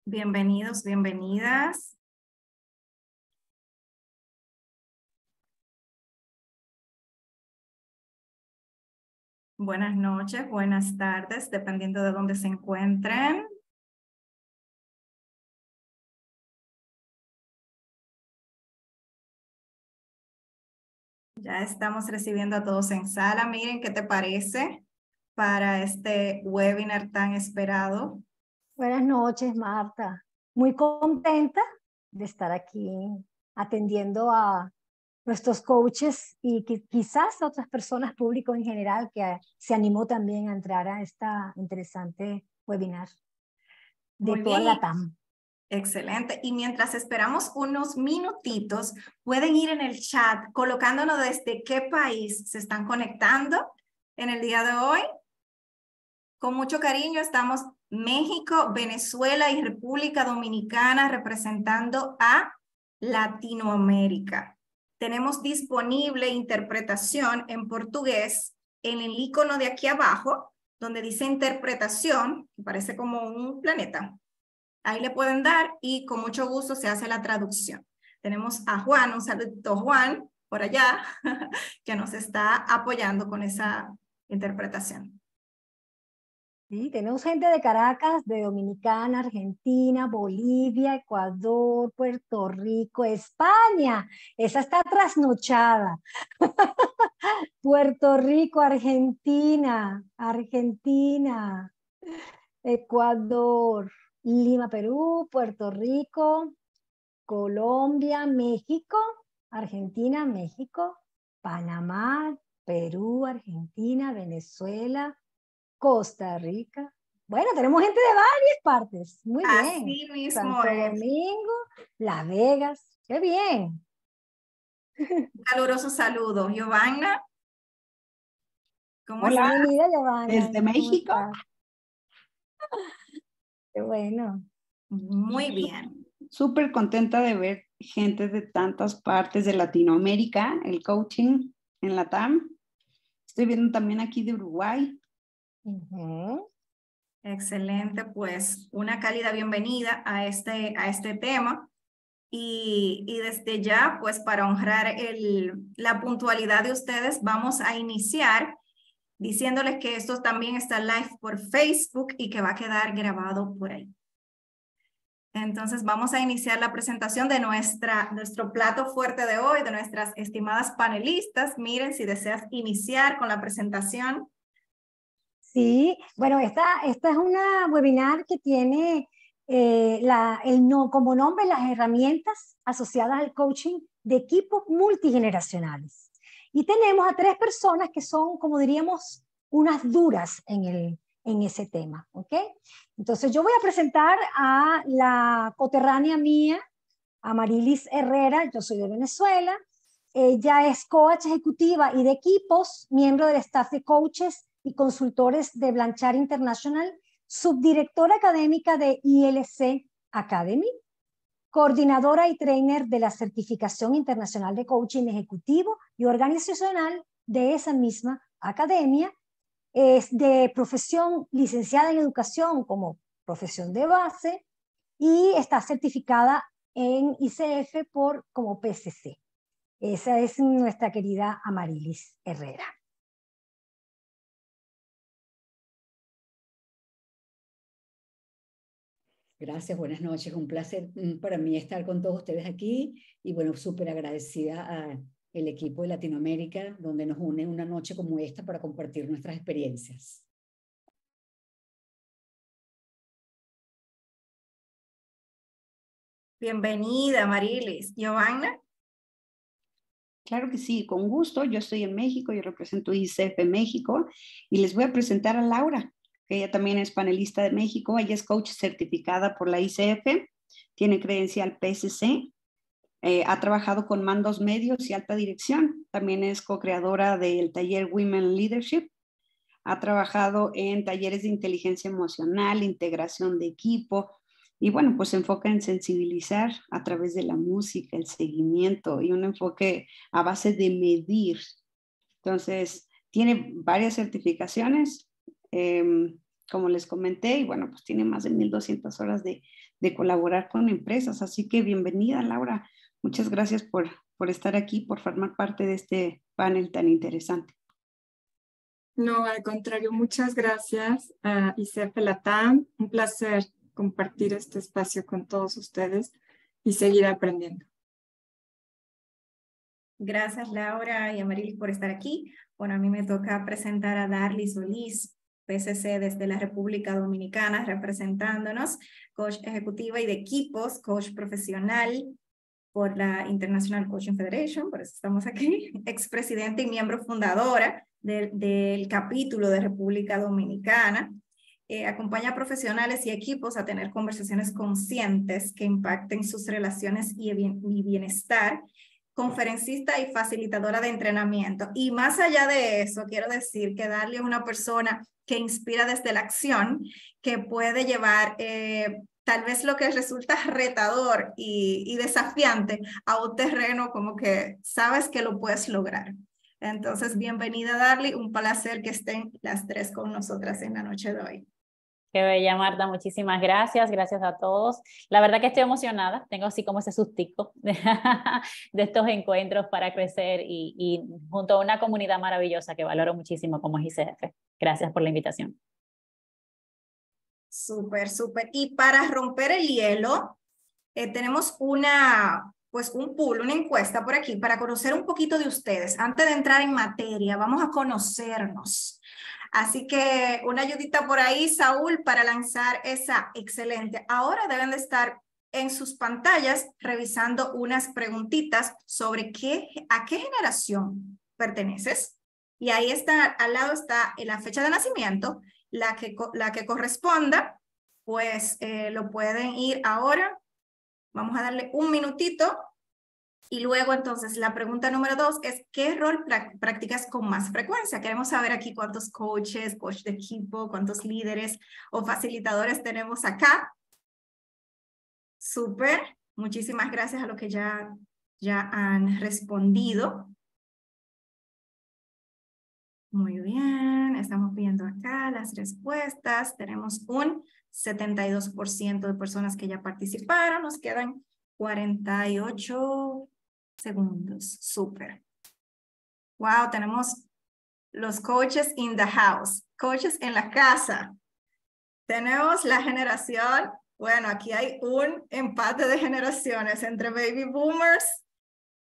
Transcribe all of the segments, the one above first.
Bienvenidos, bienvenidas. Buenas noches, buenas tardes, dependiendo de dónde se encuentren. Ya estamos recibiendo a todos en sala. Miren, ¿qué te parece para este webinar tan esperado? Buenas noches, Marta. Muy contenta de estar aquí atendiendo a nuestros coaches y quizás a otras personas, público en general, que se animó también a entrar a esta interesante webinar de Muy toda bien. la TAM. Excelente. Y mientras esperamos unos minutitos, pueden ir en el chat colocándonos desde qué país se están conectando en el día de hoy. Con mucho cariño estamos México, Venezuela y República Dominicana representando a Latinoamérica. Tenemos disponible interpretación en portugués en el icono de aquí abajo, donde dice interpretación, que parece como un planeta. Ahí le pueden dar y con mucho gusto se hace la traducción. Tenemos a Juan, un saludo Juan, por allá, que nos está apoyando con esa interpretación. Sí, tenemos gente de Caracas, de Dominicana, Argentina, Bolivia, Ecuador, Puerto Rico, España. Esa está trasnochada. Puerto Rico, Argentina, Ecuador, Lima, Perú, Puerto Rico, Colombia, México, Argentina, México, Panamá, Perú, Argentina, Venezuela, Costa Rica. Bueno, tenemos gente de varias partes. Muy bien. Así mismo Santo es. Domingo, Las Vegas. Qué bien. Un caluroso saludo. Giovanna, ¿cómo Hola, estás? Bienvenida, Giovanna. desde ¿Cómo México. estás? Qué bueno. Muy bien. Súper contenta de ver gente de tantas partes de Latinoamérica, el coaching en la TAM. Estoy viendo también aquí de Uruguay. Excelente, pues una cálida bienvenida a este tema. Y desde ya, pues para honrar la puntualidad de ustedes, vamos a iniciar diciéndoles que esto también está live por Facebook y que va a quedar grabado por ahí. Entonces vamos a iniciar la presentación de nuestro plato fuerte de hoy, de nuestras estimadas panelistas. Miren, si deseas iniciar con la presentación. Sí, bueno, esta es una webinar que tiene como nombre las herramientas asociadas al coaching de equipos multigeneracionales. Y tenemos a 3 personas que son, como diríamos, unas duras en ese tema, ¿ok? Entonces yo voy a presentar a la coterránea mía, a Marilis Herrera. Yo soy de Venezuela. Ella es coach ejecutiva y de equipos, miembro del staff de coaches y consultores de Blanchard International, subdirectora académica de ILC Academy, coordinadora y trainer de la certificación internacional de coaching ejecutivo y organizacional de esa misma academia. Es de profesión licenciada en educación como profesión de base y está certificada en ICF como PCC. Esa es nuestra querida Amarilis Herrera. Gracias, buenas noches. Un placer para mí estar con todos ustedes aquí y bueno, súper agradecida al equipo de Latinoamérica, donde nos une una noche como esta para compartir nuestras experiencias. Bienvenida, Marilis. Giovanna. Claro que sí, con gusto. Yo estoy en México, yo represento ICF México y les voy a presentar a Laura, que ella también es panelista de México. Ella es coach certificada por la ICF, tiene credencial PCC, ha trabajado con mandos medios y alta dirección. También es co-creadora del taller Women Leadership. Ha trabajado en talleres de inteligencia emocional, integración de equipo, y bueno, pues se enfoca en sensibilizar a través de la música, el seguimiento y un enfoque a base de medir. Entonces, tiene varias certificaciones, como les comenté, y bueno, pues tiene más de 1,200 horas de de colaborar con empresas. Así que bienvenida, Laura. Muchas gracias por estar aquí, por formar parte de este panel tan interesante. No, al contrario, muchas gracias a ICF Latam. Un placer compartir este espacio con todos ustedes y seguir aprendiendo. Gracias, Laura y Amarilis, por estar aquí. Bueno, a mí me toca presentar a Darly Solís, PCC desde la República Dominicana, representándonos, coach ejecutiva y de equipos, coach profesional por la International Coaching Federation, por eso estamos aquí, expresidenta y miembro fundadora del capítulo de República Dominicana. Acompaña a profesionales y equipos a tener conversaciones conscientes que impacten sus relaciones y bienestar. Conferencista y facilitadora de entrenamiento. Y más allá de eso, quiero decir que Darly es una persona que inspira desde la acción, que puede llevar tal vez lo que resulta retador y desafiante a un terreno como que sabes que lo puedes lograr. Entonces, bienvenida, Darly. Un placer que estén las tres con nosotras en la noche de hoy. Qué bella, Marta, muchísimas gracias, gracias a todos. La verdad que estoy emocionada, tengo así como ese sustico de estos encuentros para crecer y junto a una comunidad maravillosa que valoro muchísimo como es ICF. Gracias por la invitación. Súper, súper. Y para romper el hielo, tenemos un pool, una encuesta por aquí para conocer un poquito de ustedes. Antes de entrar en materia, vamos a conocernos. Así que una ayudita por ahí, Saúl, para lanzar esa excelente. Ahora deben de estar en sus pantallas revisando unas preguntitas sobre a qué generación perteneces. Y ahí está, al lado está la fecha de nacimiento, la que corresponda, pues lo pueden ir ahora. Vamos a darle un minutito. Y luego, entonces, la pregunta número 2 es, ¿qué rol practicas con más frecuencia? Queremos saber aquí cuántos coaches, coach de equipo, cuántos líderes o facilitadores tenemos acá. Súper. Muchísimas gracias a los que ya han respondido. Muy bien. Estamos viendo acá las respuestas. Tenemos un 72% de personas que ya participaron. Nos quedan 48 segundos. Súper. Wow, tenemos los coaches in the house, coaches en la casa. Tenemos la generación, bueno, aquí hay un empate de generaciones entre baby boomers,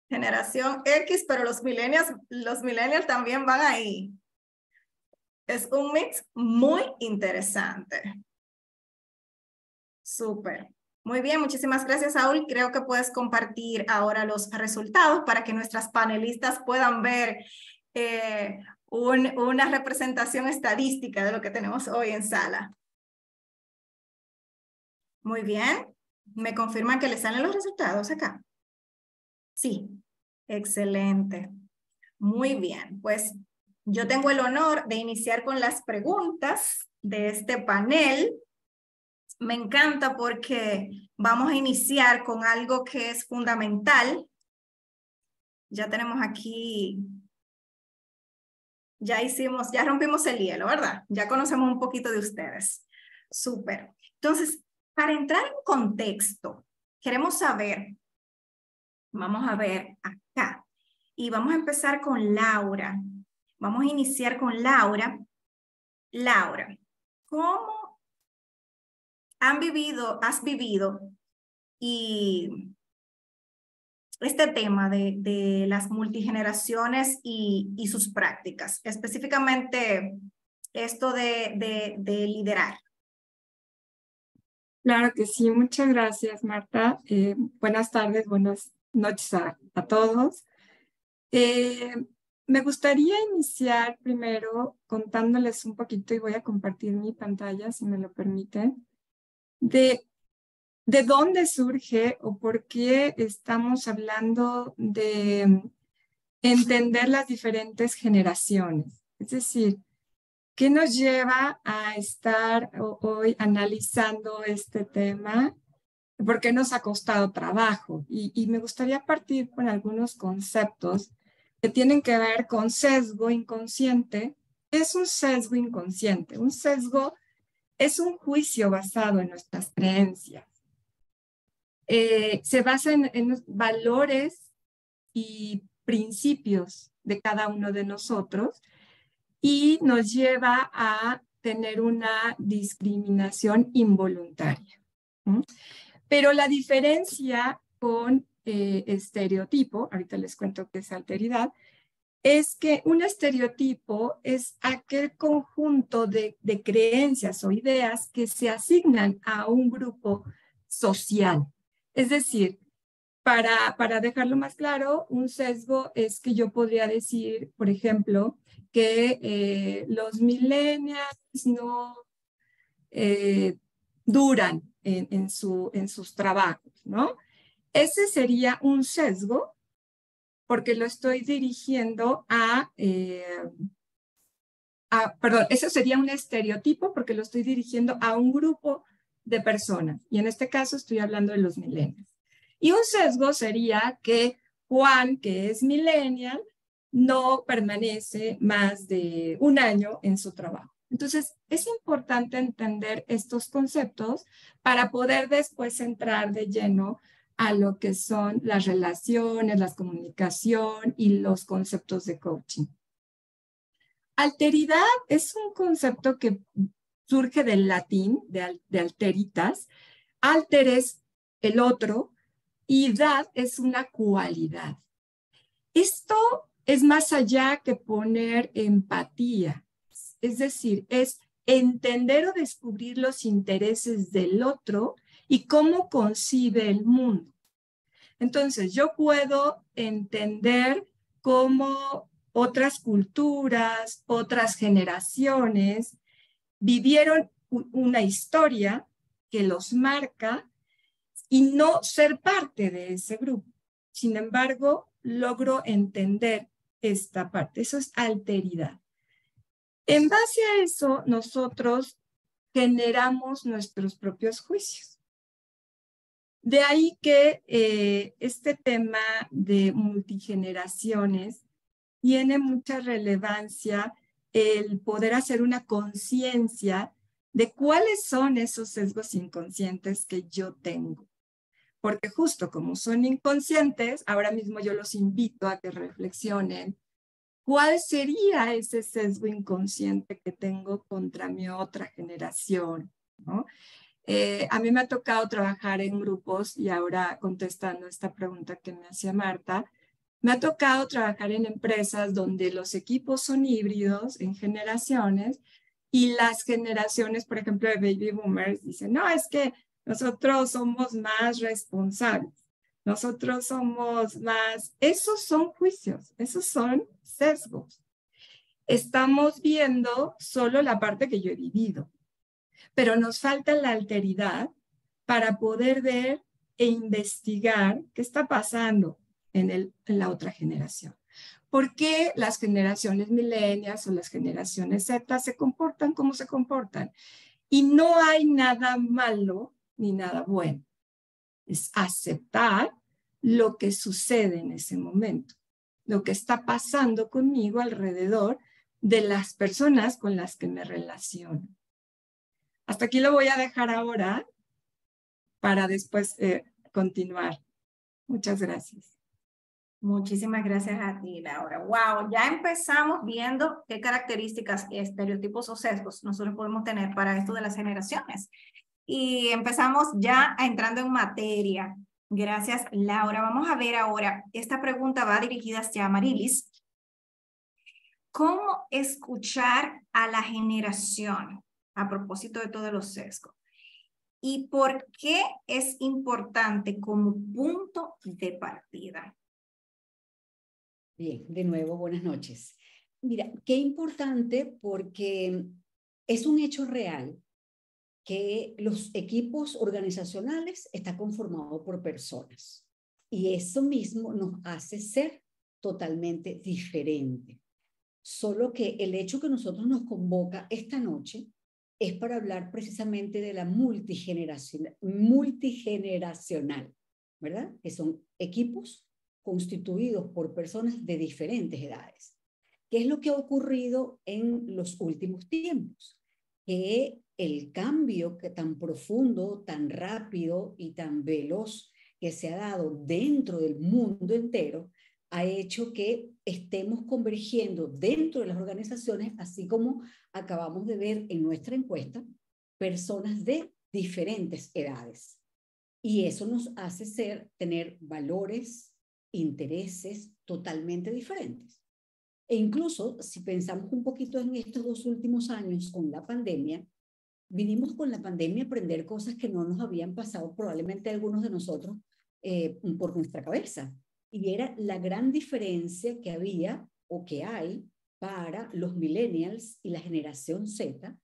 generación X, pero los millennials también van ahí. Es un mix muy interesante. Súper. Muy bien, muchísimas gracias, Saúl. Creo que puedes compartir ahora los resultados para que nuestras panelistas puedan ver una representación estadística de lo que tenemos hoy en sala. Muy bien. ¿Me confirman que les salen los resultados acá? Sí. Excelente. Muy bien. Pues yo tengo el honor de iniciar con las preguntas de este panel. Me encanta porque vamos a iniciar con algo que es fundamental. Ya tenemos aquí, ya rompimos el hielo, ¿verdad? Ya conocemos un poquito de ustedes. Súper. Entonces, para entrar en contexto, queremos saber, vamos a ver acá, y vamos a empezar con Laura. Vamos a iniciar con Laura. Laura, ¿cómo has vivido y este tema de las multigeneraciones y sus prácticas, específicamente esto de liderar? Claro que sí, muchas gracias, Marta. Buenas tardes, buenas noches a todos. Me gustaría iniciar primero contándoles un poquito, y voy a compartir mi pantalla, si me lo permiten, de dónde surge o por qué estamos hablando de entender las diferentes generaciones. Es decir, ¿qué nos lleva a estar hoy analizando este tema? ¿Por qué nos ha costado trabajo? Y me gustaría partir con algunos conceptos que tienen que ver con sesgo inconsciente. ¿Qué es un sesgo inconsciente? Un sesgo es un juicio basado en nuestras creencias. se basa en los valores y principios de cada uno de nosotros y nos lleva a tener una discriminación involuntaria. Pero la diferencia con estereotipo, ahorita les cuento qué es alteridad, es que un estereotipo es aquel conjunto de creencias o ideas que se asignan a un grupo social. Es decir, para dejarlo más claro, un sesgo es que yo podría decir, por ejemplo, que los millennials no duran en sus trabajos, ¿no? Ese sería un sesgo porque lo estoy dirigiendo perdón, eso sería un estereotipo porque lo estoy dirigiendo a un grupo de personas. Y en este caso estoy hablando de los millennials. Y un sesgo sería que Juan, que es millennial, no permanece más de un año en su trabajo. Entonces, es importante entender estos conceptos para poder después entrar de lleno a lo que son las relaciones, la comunicación y los conceptos de coaching. Alteridad es un concepto que surge del latín, de alteritas. Alter es el otro y dad es una cualidad. Esto es más allá que poner empatía. Es decir, es entender o descubrir los intereses del otro y cómo concibe el mundo. Entonces, yo puedo entender cómo otras culturas, otras generaciones vivieron una historia que los marca y no ser parte de ese grupo. Sin embargo, logro entender esta parte. Eso es alteridad. En base a eso, nosotros generamos nuestros propios juicios. De ahí que este tema de multigeneraciones tiene mucha relevancia el poder hacer una conciencia de cuáles son esos sesgos inconscientes que yo tengo. Porque justo como son inconscientes, ahora mismo yo los invito a que reflexionen cuál sería ese sesgo inconsciente que tengo contra mi otra generación, ¿no? A mí me ha tocado trabajar en grupos y ahora contestando esta pregunta que me hacía Marta, me ha tocado trabajar en empresas donde los equipos son híbridos en generaciones y las generaciones, por ejemplo, de baby boomers dicen, no, es que nosotros somos más responsables, nosotros somos más... Esos son juicios, esos son sesgos. Estamos viendo solo la parte que yo he vivido, pero nos falta la alteridad para poder ver e investigar qué está pasando en la otra generación. ¿Por qué las generaciones millennials o las generaciones Z se comportan como se comportan? Y no hay nada malo ni nada bueno. Es aceptar lo que sucede en ese momento, lo que está pasando conmigo alrededor de las personas con las que me relaciono. Hasta aquí lo voy a dejar ahora para después continuar. Muchas gracias. Muchísimas gracias a ti, Laura. Wow, ya empezamos viendo qué características, estereotipos o sesgos nosotros podemos tener para esto de las generaciones. Y empezamos ya entrando en materia. Gracias, Laura. Vamos a ver ahora, esta pregunta va dirigida hacia Marilis. ¿Cómo escuchar a la generación a propósito de todos los sesgos? ¿Y por qué es importante como punto de partida? Bien, de nuevo, buenas noches. Mira, qué importante porque es un hecho real que los equipos organizacionales están conformados por personas y eso mismo nos hace ser totalmente diferentes. Solo que el hecho que nosotros nos convoca esta noche es para hablar precisamente de la multigeneracional, ¿verdad? Que son equipos constituidos por personas de diferentes edades. ¿Qué es lo que ha ocurrido en los últimos tiempos? Que el cambio que tan profundo, tan rápido y tan veloz que se ha dado dentro del mundo entero ha hecho que estemos convergiendo dentro de las organizaciones, así como acabamos de ver en nuestra encuesta, personas de diferentes edades. Y eso nos hace tener valores, intereses totalmente diferentes. E incluso si pensamos un poquito en estos 2 últimos años con la pandemia, vinimos con la pandemia a aprender cosas que no nos habían pasado probablemente algunos de nosotros por nuestra cabeza. Y era la gran diferencia que había o que hay para los millennials y la generación Z,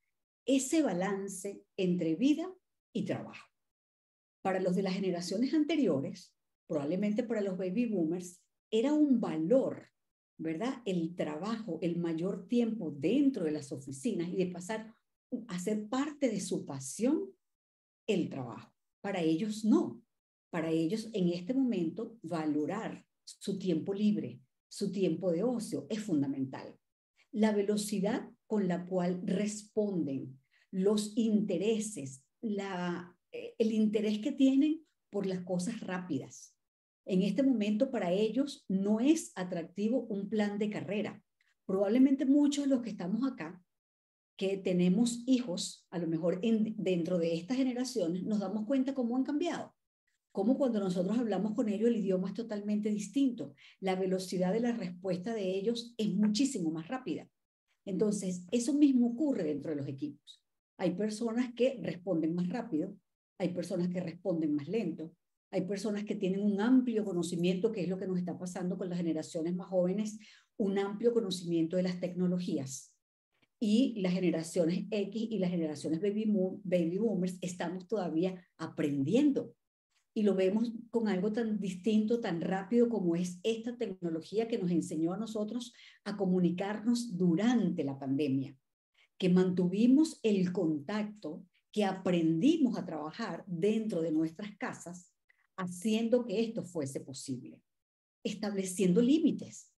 ese balance entre vida y trabajo. Para los de las generaciones anteriores, probablemente para los baby boomers, era un valor, ¿verdad? El trabajo, el mayor tiempo dentro de las oficinas y de pasar a ser parte de su pasión, el trabajo. Para ellos no. Para ellos en este momento valorar su tiempo libre, su tiempo de ocio es fundamental. La velocidad con la cual responden, los intereses, el interés que tienen por las cosas rápidas. En este momento para ellos no es atractivo un plan de carrera. Probablemente muchos de los que estamos acá, que tenemos hijos, a lo mejor dentro de estas generaciones, nos damos cuenta cómo han cambiado. Cómo cuando nosotros hablamos con ellos el idioma es totalmente distinto. La velocidad de la respuesta de ellos es muchísimo más rápida. Entonces, eso mismo ocurre dentro de los equipos. Hay personas que responden más rápido, hay personas que responden más lento, hay personas que tienen un amplio conocimiento, que es lo que nos está pasando con las generaciones más jóvenes, un amplio conocimiento de las tecnologías. Y las generaciones X y las generaciones baby boomers estamos todavía aprendiendo. Y lo vemos con algo tan distinto, tan rápido como es esta tecnología que nos enseñó a nosotros a comunicarnos durante la pandemia, que mantuvimos el contacto, que aprendimos a trabajar dentro de nuestras casas, haciendo que esto fuese posible, estableciendo límites.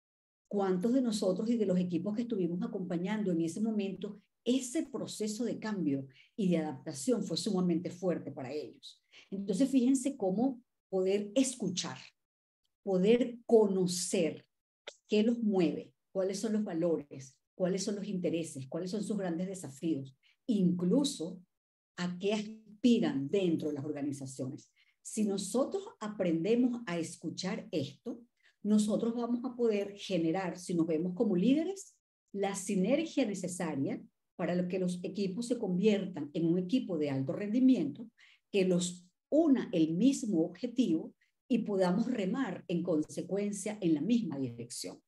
¿Cuántos de nosotros y de los equipos que estuvimos acompañando en ese momento, ese proceso de cambio y de adaptación fue sumamente fuerte para ellos? Entonces, fíjense cómo poder escuchar, poder conocer qué los mueve, cuáles son los valores, cuáles son los intereses, cuáles son sus grandes desafíos, incluso a qué aspiran dentro de las organizaciones. Si nosotros aprendemos a escuchar esto, nosotros vamos a poder generar, si nos vemos como líderes, la sinergia necesaria para que los equipos se conviertan en un equipo de alto rendimiento, que los una el mismo objetivo y podamos remar en consecuencia en la misma dirección.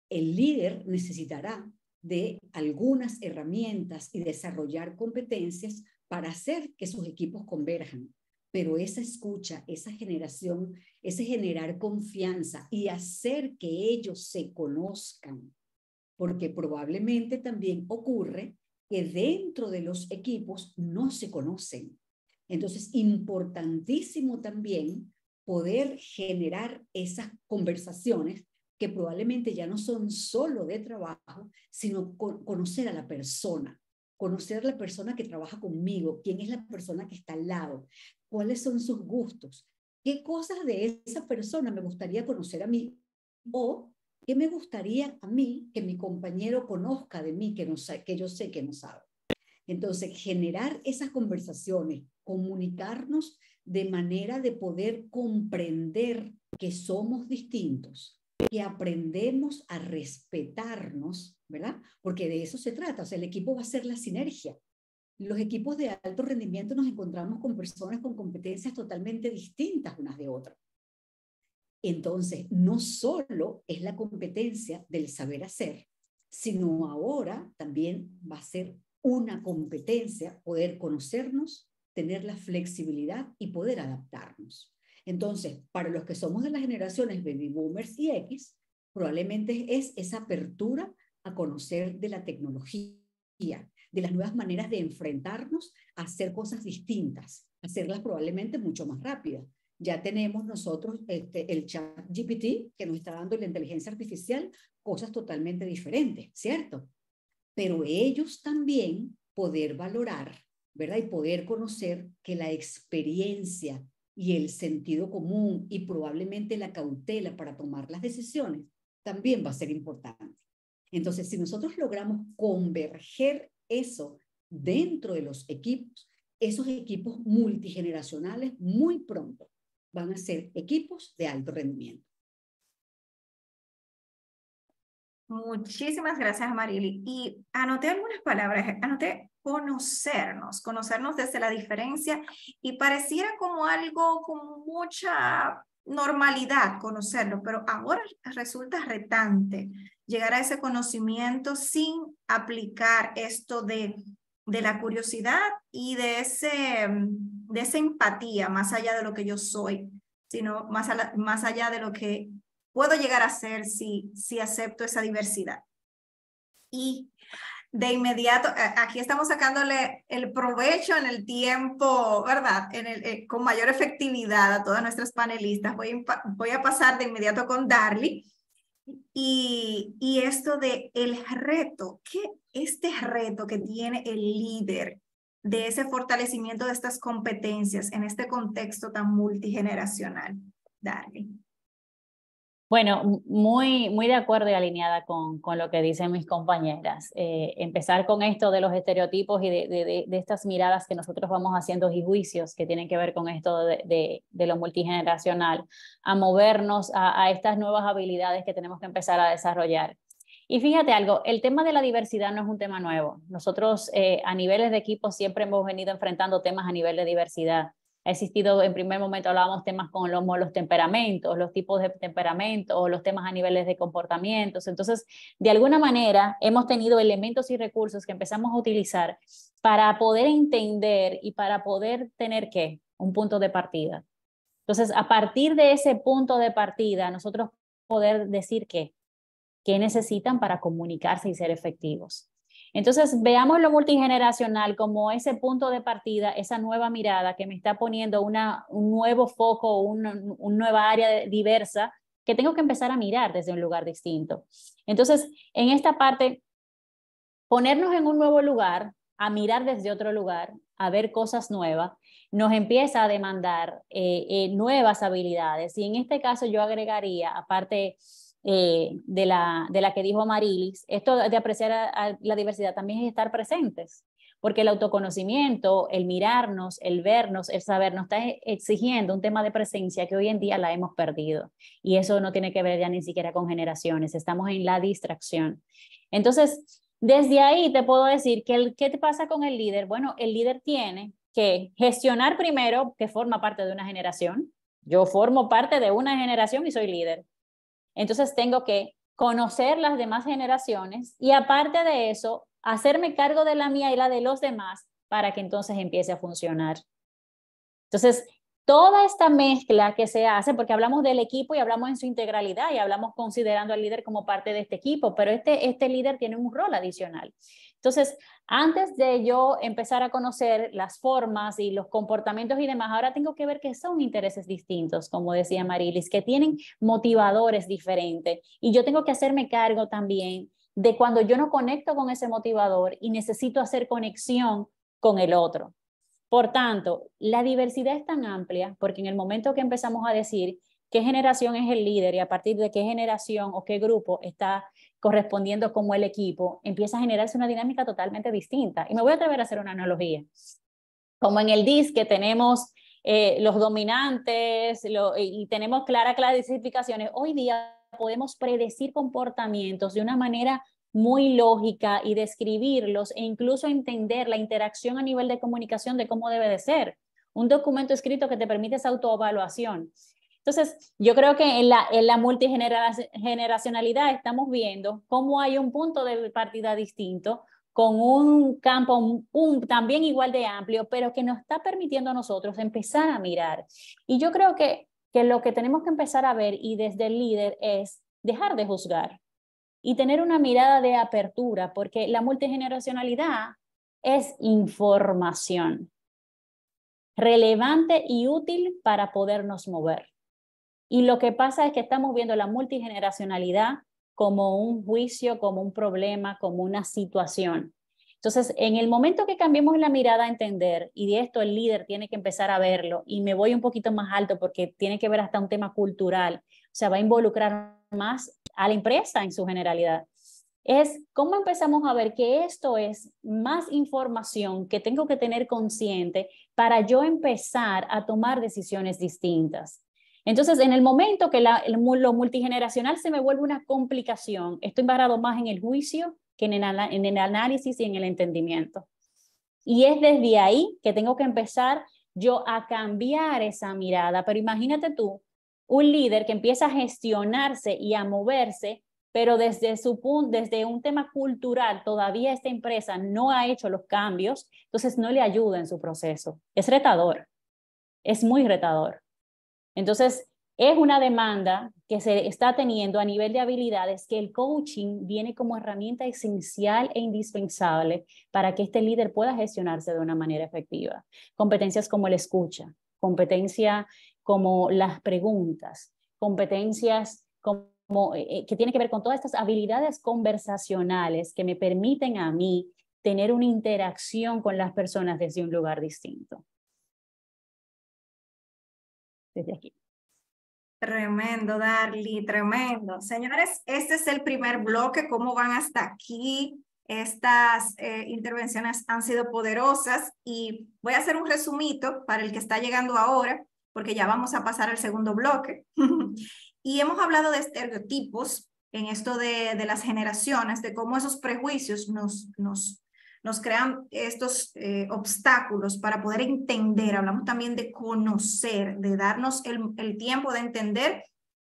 El líder necesitará de algunas herramientas y desarrollar competencias para hacer que sus equipos converjan, pero esa escucha, esa generación, ese generar confianza y hacer que ellos se conozcan, porque probablemente también ocurre que dentro de los equipos no se conocen. Entonces, importantísimo también poder generar esas conversaciones que probablemente ya no son solo de trabajo, sino conocer a la persona que trabaja conmigo, quién es la persona que está al lado, cuáles son sus gustos, qué cosas de esa persona me gustaría conocer a mí o qué me gustaría a mí que mi compañero conozca de mí, que yo sé que no sabe. Entonces, generar esas conversaciones, comunicarnos de manera de poder comprender que somos distintos, que aprendemos a respetarnos, ¿verdad? Porque de eso se trata, o sea, el equipo va a ser la sinergia. Los equipos de alto rendimiento nos encontramos con personas con competencias totalmente distintas unas de otras. Entonces, no solo es la competencia del saber hacer, sino ahora también va a ser una competencia poder conocernos, tener la flexibilidad y poder adaptarnos. Entonces, para los que somos de las generaciones baby boomers y X, probablemente es esa apertura a conocer de la tecnología, de las nuevas maneras de enfrentarnos a hacer cosas distintas, hacerlas probablemente mucho más rápidas. Ya tenemos nosotros el chat GPT que nos está dando la inteligencia artificial cosas totalmente diferentes, ¿cierto? Pero ellos también poder valorar, ¿verdad? Y poder conocer que la experiencia y el sentido común y probablemente la cautela para tomar las decisiones también va a ser importante. Entonces, si nosotros logramos converger eso dentro de los equipos, esos equipos multigeneracionales muy pronto van a ser equipos de alto rendimiento. Muchísimas gracias, Marily. Y anoté algunas palabras, anoté conocernos desde la diferencia, y pareciera como algo con mucha normalidad conocerlo, pero ahora resulta retante llegar a ese conocimiento sin aplicar esto de la curiosidad y de esa empatía más allá de lo que yo soy, sino más allá de lo que puedo llegar a ser si acepto esa diversidad. Y de inmediato, aquí estamos sacándole el provecho en el tiempo, ¿verdad? Con mayor efectividad a todas nuestras panelistas. Voy a pasar de inmediato con Darly. Y esto de el reto, este reto que tiene el líder de ese fortalecimiento de estas competencias en este contexto tan multigeneracional. Darly. Bueno, muy de acuerdo y alineada con lo que dicen mis compañeras. Empezar con esto de los estereotipos y de estas miradas que nosotros vamos haciendo y juicios que tienen que ver con esto de lo multigeneracional, a movernos a estas nuevas habilidades que tenemos que empezar a desarrollar. Y fíjate algo, el tema de la diversidad no es un tema nuevo. Nosotros a niveles de equipo siempre hemos venido enfrentando temas a nivel de diversidad. Ha existido, en primer momento hablábamos temas con los temperamentos, los tipos de temperamentos, los temas a niveles de comportamientos. Entonces, de alguna manera, hemos tenido elementos y recursos que empezamos a utilizar para poder entender y para poder tener, ¿qué? Un punto de partida. Entonces, a partir de ese punto de partida, nosotros poder decir qué necesitan para comunicarse y ser efectivos. Entonces, veamos lo multigeneracional como ese punto de partida, esa nueva mirada que me está poniendo un nuevo foco, una nueva área diversa que tengo que empezar a mirar desde un lugar distinto. Entonces, en esta parte, ponernos en un nuevo lugar, a mirar desde otro lugar, a ver cosas nuevas, nos empieza a demandar nuevas habilidades. Y en este caso yo agregaría, aparte de la que dijo Marilis, esto de apreciar a la diversidad también es estar presentes, porque el autoconocimiento, el mirarnos, el vernos, el saber, nos está exigiendo un tema de presencia que hoy en día la hemos perdido, y eso no tiene que ver ya ni siquiera con generaciones, estamos en la distracción. Entonces, desde ahí te puedo decir que ¿qué te pasa con el líder? Bueno, el líder tiene que gestionar primero, que forma parte de una generación. Yo formo parte de una generación y soy líder. Entonces tengo que conocer las demás generaciones y aparte de eso, hacerme cargo de la mía y la de los demás para que entonces empiece a funcionar. Entonces, toda esta mezcla que se hace, porque hablamos del equipo y hablamos en su integralidad y hablamos considerando al líder como parte de este equipo, pero este líder tiene un rol adicional. Entonces, antes de yo empezar a conocer las formas y los comportamientos y demás, ahora tengo que ver que son intereses distintos, como decía Marilis, que tienen motivadores diferentes. Y yo tengo que hacerme cargo también de cuando yo no conecto con ese motivador y necesito hacer conexión con el otro. Por tanto, la diversidad es tan amplia porque en el momento que empezamos a decir qué generación es el líder y a partir de qué generación o qué grupo está correspondiendo como el equipo, empieza a generarse una dinámica totalmente distinta. Y me voy a atrever a hacer una analogía. Como en el DISC que tenemos los dominantes y tenemos claras clasificaciones, hoy día podemos predecir comportamientos de una manera muy lógica y describirlos e incluso entender la interacción a nivel de comunicación de cómo debe de ser. Un documento escrito que te permite esa autoevaluación. Entonces, yo creo que en la multigeneracionalidad estamos viendo cómo hay un punto de partida distinto, con un campo también igual de amplio, pero que nos está permitiendo a nosotros empezar a mirar. Y yo creo que lo que tenemos que empezar a ver y desde el líder es dejar de juzgar y tener una mirada de apertura, porque la multigeneracionalidad es información relevante y útil para podernos mover. Y lo que pasa es que estamos viendo la multigeneracionalidad como un juicio, como un problema, como una situación. Entonces, en el momento que cambiemos la mirada a entender, y de esto el líder tiene que empezar a verlo, y me voy un poquito más alto porque tiene que ver hasta un tema cultural, o sea, va a involucrar más a la empresa en su generalidad, es cómo empezamos a ver que esto es más información que tengo que tener consciente para yo empezar a tomar decisiones distintas. Entonces, en el momento que lo multigeneracional se me vuelve una complicación, estoy embarrado más en el juicio que en el análisis y en el entendimiento. Y es desde ahí que tengo que empezar yo a cambiar esa mirada. Pero imagínate tú, un líder que empieza a gestionarse y a moverse, pero desde un tema cultural, todavía esta empresa no ha hecho los cambios, entonces no le ayuda en su proceso. Es retador, es muy retador. Entonces, es una demanda que se está teniendo a nivel de habilidades que el coaching viene como herramienta esencial e indispensable para que este líder pueda gestionarse de una manera efectiva. Competencias como el escucha, competencia como las preguntas, competencias como, que tiene que ver con todas estas habilidades conversacionales que me permiten a mí tener una interacción con las personas desde un lugar distinto. Desde aquí. Tremendo, Darly, tremendo. Señores, este es el primer bloque. ¿Cómo van hasta aquí? Estas intervenciones han sido poderosas y voy a hacer un resumito para el que está llegando ahora, porque ya vamos a pasar al segundo bloque. Y hemos hablado de estereotipos en esto de las generaciones, de cómo esos prejuicios nos crean estos obstáculos para poder entender. Hablamos también de conocer, de darnos el tiempo de entender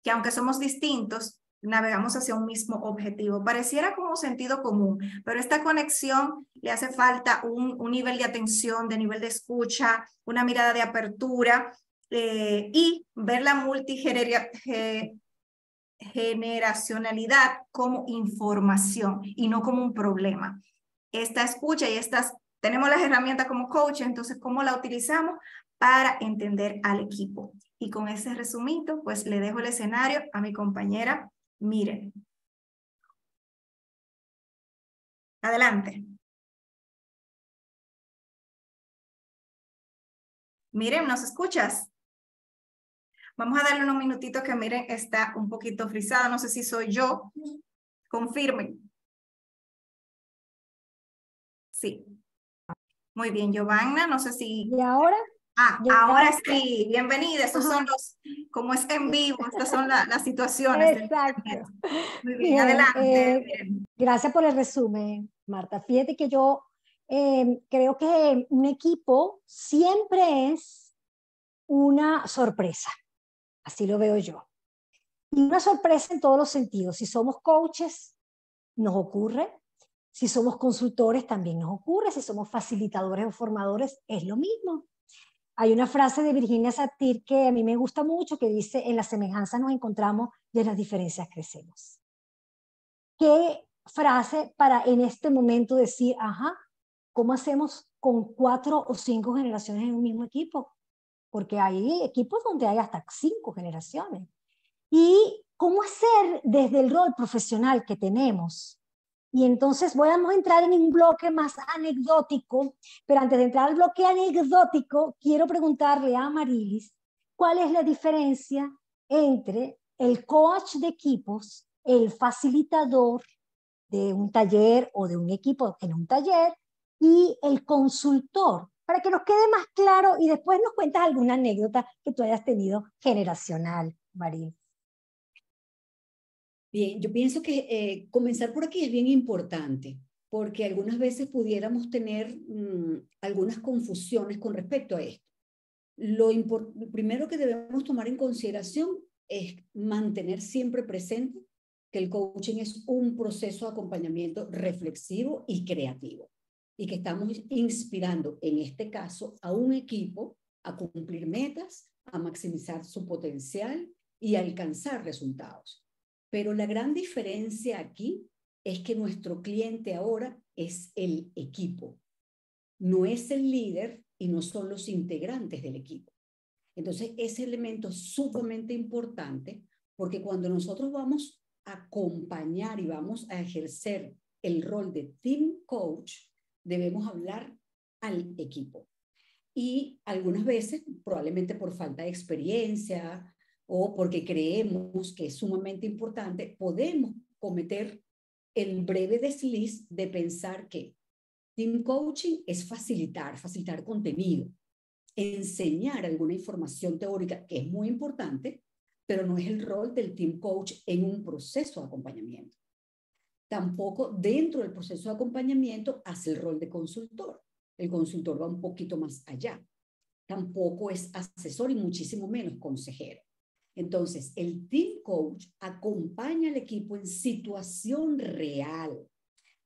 que aunque somos distintos, navegamos hacia un mismo objetivo. Pareciera como sentido común, pero esta conexión le hace falta un nivel de atención, de nivel de escucha, una mirada de apertura y ver la multigeneracionalidad como información y no como un problema. Esta escucha y tenemos las herramientas como coach, entonces, ¿cómo la utilizamos para entender al equipo? Y con ese resumito, pues le dejo el escenario a mi compañera Miren. Adelante. Miren, ¿nos escuchas? Vamos a darle unos minutitos que Miren está un poquito frisada, no sé si soy yo. Confirmen. Sí. Muy bien, Giovanna, no sé si... ¿Y ahora? Ahora sí, bienvenida. Estos son como es en vivo, estas son las situaciones. Exacto. Muy bien, adelante. Gracias por el resumen, Marta. Fíjate que yo creo que un equipo siempre es una sorpresa. Así lo veo yo. Y una sorpresa en todos los sentidos. Si somos coaches, nos ocurre. Si somos consultores, también nos ocurre. Si somos facilitadores o formadores, es lo mismo. Hay una frase de Virginia Satir que a mí me gusta mucho que dice, en la semejanza nos encontramos y en las diferencias crecemos. ¿Qué frase para en este momento decir, ¿cómo hacemos con 4 o 5 generaciones en un mismo equipo? Porque hay equipos donde hay hasta 5 generaciones. ¿Y cómo hacer desde el rol profesional que tenemos? Y entonces vamos a entrar en un bloque más anecdótico, pero antes de entrar al bloque anecdótico, quiero preguntarle a Marilis, ¿cuál es la diferencia entre el coach de equipos, el facilitador de un taller o de un equipo en un taller y el consultor? Para que nos quede más claro y después nos cuentas alguna anécdota que tú hayas tenido generacional, Marilis. Bien, yo pienso que comenzar por aquí es bien importante, porque algunas veces pudiéramos tener algunas confusiones con respecto a esto. Lo primero que debemos tomar en consideración es mantener siempre presente que el coaching es un proceso de acompañamiento reflexivo y creativo, y que estamos inspirando, en este caso, a un equipo a cumplir metas, a maximizar su potencial y a alcanzar resultados. Pero la gran diferencia aquí es que nuestro cliente ahora es el equipo, no es el líder y no son los integrantes del equipo. Entonces, ese elemento es sumamente importante porque cuando nosotros vamos a acompañar y vamos a ejercer el rol de team coach, debemos hablar al equipo. Y algunas veces, probablemente por falta de experiencia o porque creemos que es sumamente importante, podemos cometer el breve desliz de pensar que team coaching es facilitar contenido, enseñar alguna información teórica que es muy importante, pero no es el rol del team coach en un proceso de acompañamiento. Tampoco dentro del proceso de acompañamiento hace el rol de consultor. El consultor va un poquito más allá. Tampoco es asesor y muchísimo menos consejero. Entonces, el team coach acompaña al equipo en situación real,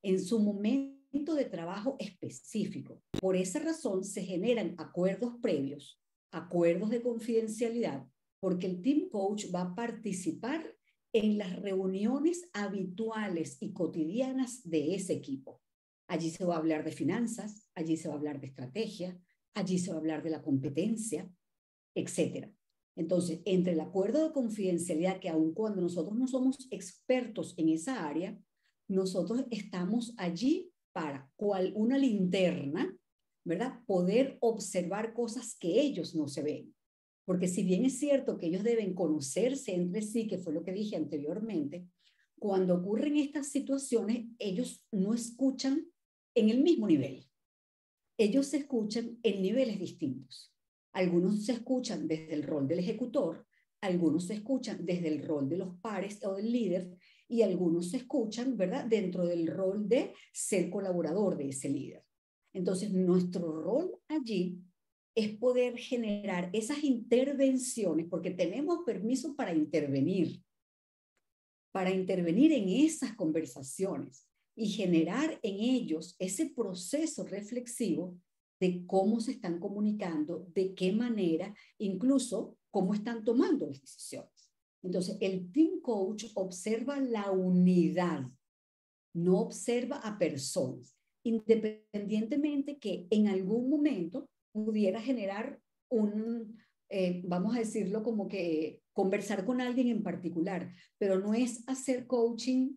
en su momento de trabajo específico. Por esa razón se generan acuerdos previos, acuerdos de confidencialidad, porque el team coach va a participar en las reuniones habituales y cotidianas de ese equipo. Allí se va a hablar de finanzas, allí se va a hablar de estrategia, allí se va a hablar de la competencia, etc. Entonces, entre el acuerdo de confidencialidad, que aun cuando nosotros no somos expertos en esa área, nosotros estamos allí para, cual una linterna, ¿verdad? Poder observar cosas que ellos no se ven. Porque si bien es cierto que ellos deben conocerse entre sí, que fue lo que dije anteriormente, cuando ocurren estas situaciones, ellos no escuchan en el mismo nivel. Ellos se escuchan en niveles distintos. Algunos se escuchan desde el rol del ejecutor, algunos se escuchan desde el rol de los pares o del líder, y algunos se escuchan, ¿verdad?, dentro del rol de ser colaborador de ese líder. Entonces, nuestro rol allí es poder generar esas intervenciones, porque tenemos permiso para intervenir en esas conversaciones y generar en ellos ese proceso reflexivo de cómo se están comunicando, de qué manera, incluso cómo están tomando las decisiones. Entonces, el team coach observa la unidad, no observa a personas, independientemente que en algún momento pudiera generar vamos a decirlo como que conversar con alguien en particular, pero no es hacer coaching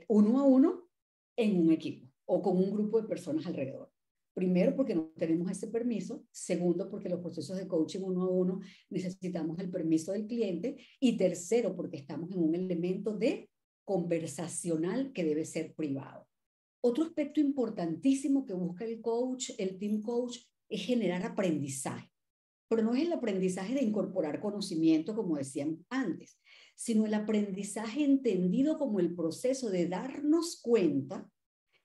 uno a uno en un equipo o con un grupo de personas alrededor. Primero, porque no tenemos ese permiso. Segundo, porque los procesos de coaching uno a uno necesitamos el permiso del cliente. Y tercero, porque estamos en un elemento de conversacional que debe ser privado. Otro aspecto importantísimo que busca el coach, el team coach, es generar aprendizaje. Pero no es el aprendizaje de incorporar conocimiento, como decían antes, sino el aprendizaje entendido como el proceso de darnos cuenta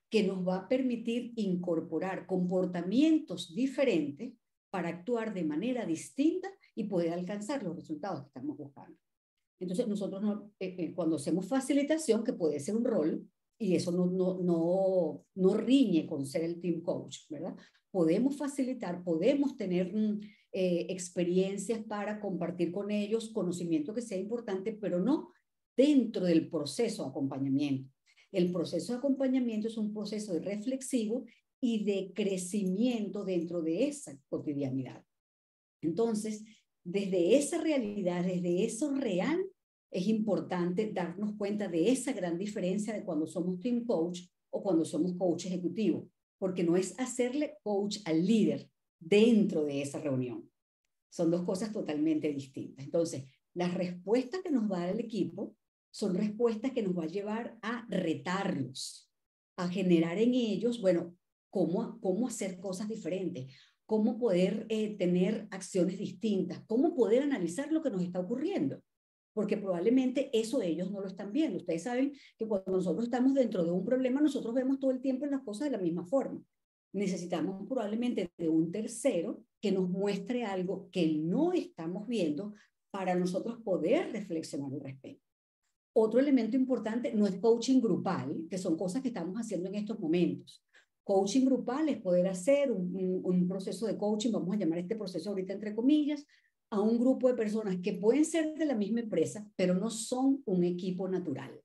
que nos va a permitir incorporar comportamientos diferentes para actuar de manera distinta y poder alcanzar los resultados que estamos buscando. Entonces, nosotros cuando hacemos facilitación, que puede ser un rol, y eso no riñe con ser el team coach, ¿verdad? Podemos facilitar, podemos tener experiencias para compartir con ellos conocimiento que sea importante, pero no dentro del proceso de acompañamiento. El proceso de acompañamiento es un proceso de reflexivo y de crecimiento dentro de esa cotidianidad. Entonces, desde esa realidad, desde eso real, es importante darnos cuenta de esa gran diferencia de cuando somos team coach o cuando somos coach ejecutivo, porque no es hacerle coach al líder dentro de esa reunión. Son dos cosas totalmente distintas. Entonces, las respuestas que nos va a dar el equipo son respuestas que nos va a llevar a retarlos, a generar en ellos, bueno, cómo hacer cosas diferentes, cómo poder tener acciones distintas, cómo poder analizar lo que nos está ocurriendo. Porque probablemente eso ellos no lo están viendo. Ustedes saben que cuando nosotros estamos dentro de un problema, nosotros vemos todo el tiempo las cosas de la misma forma. Necesitamos probablemente de un tercero que nos muestre algo que no estamos viendo para nosotros poder reflexionar al respecto. Otro elemento importante no es coaching grupal, que son cosas que estamos haciendo en estos momentos. Coaching grupal es poder hacer un proceso de coaching, vamos a llamar este proceso ahorita entre comillas, a un grupo de personas que pueden ser de la misma empresa, pero no son un equipo natural.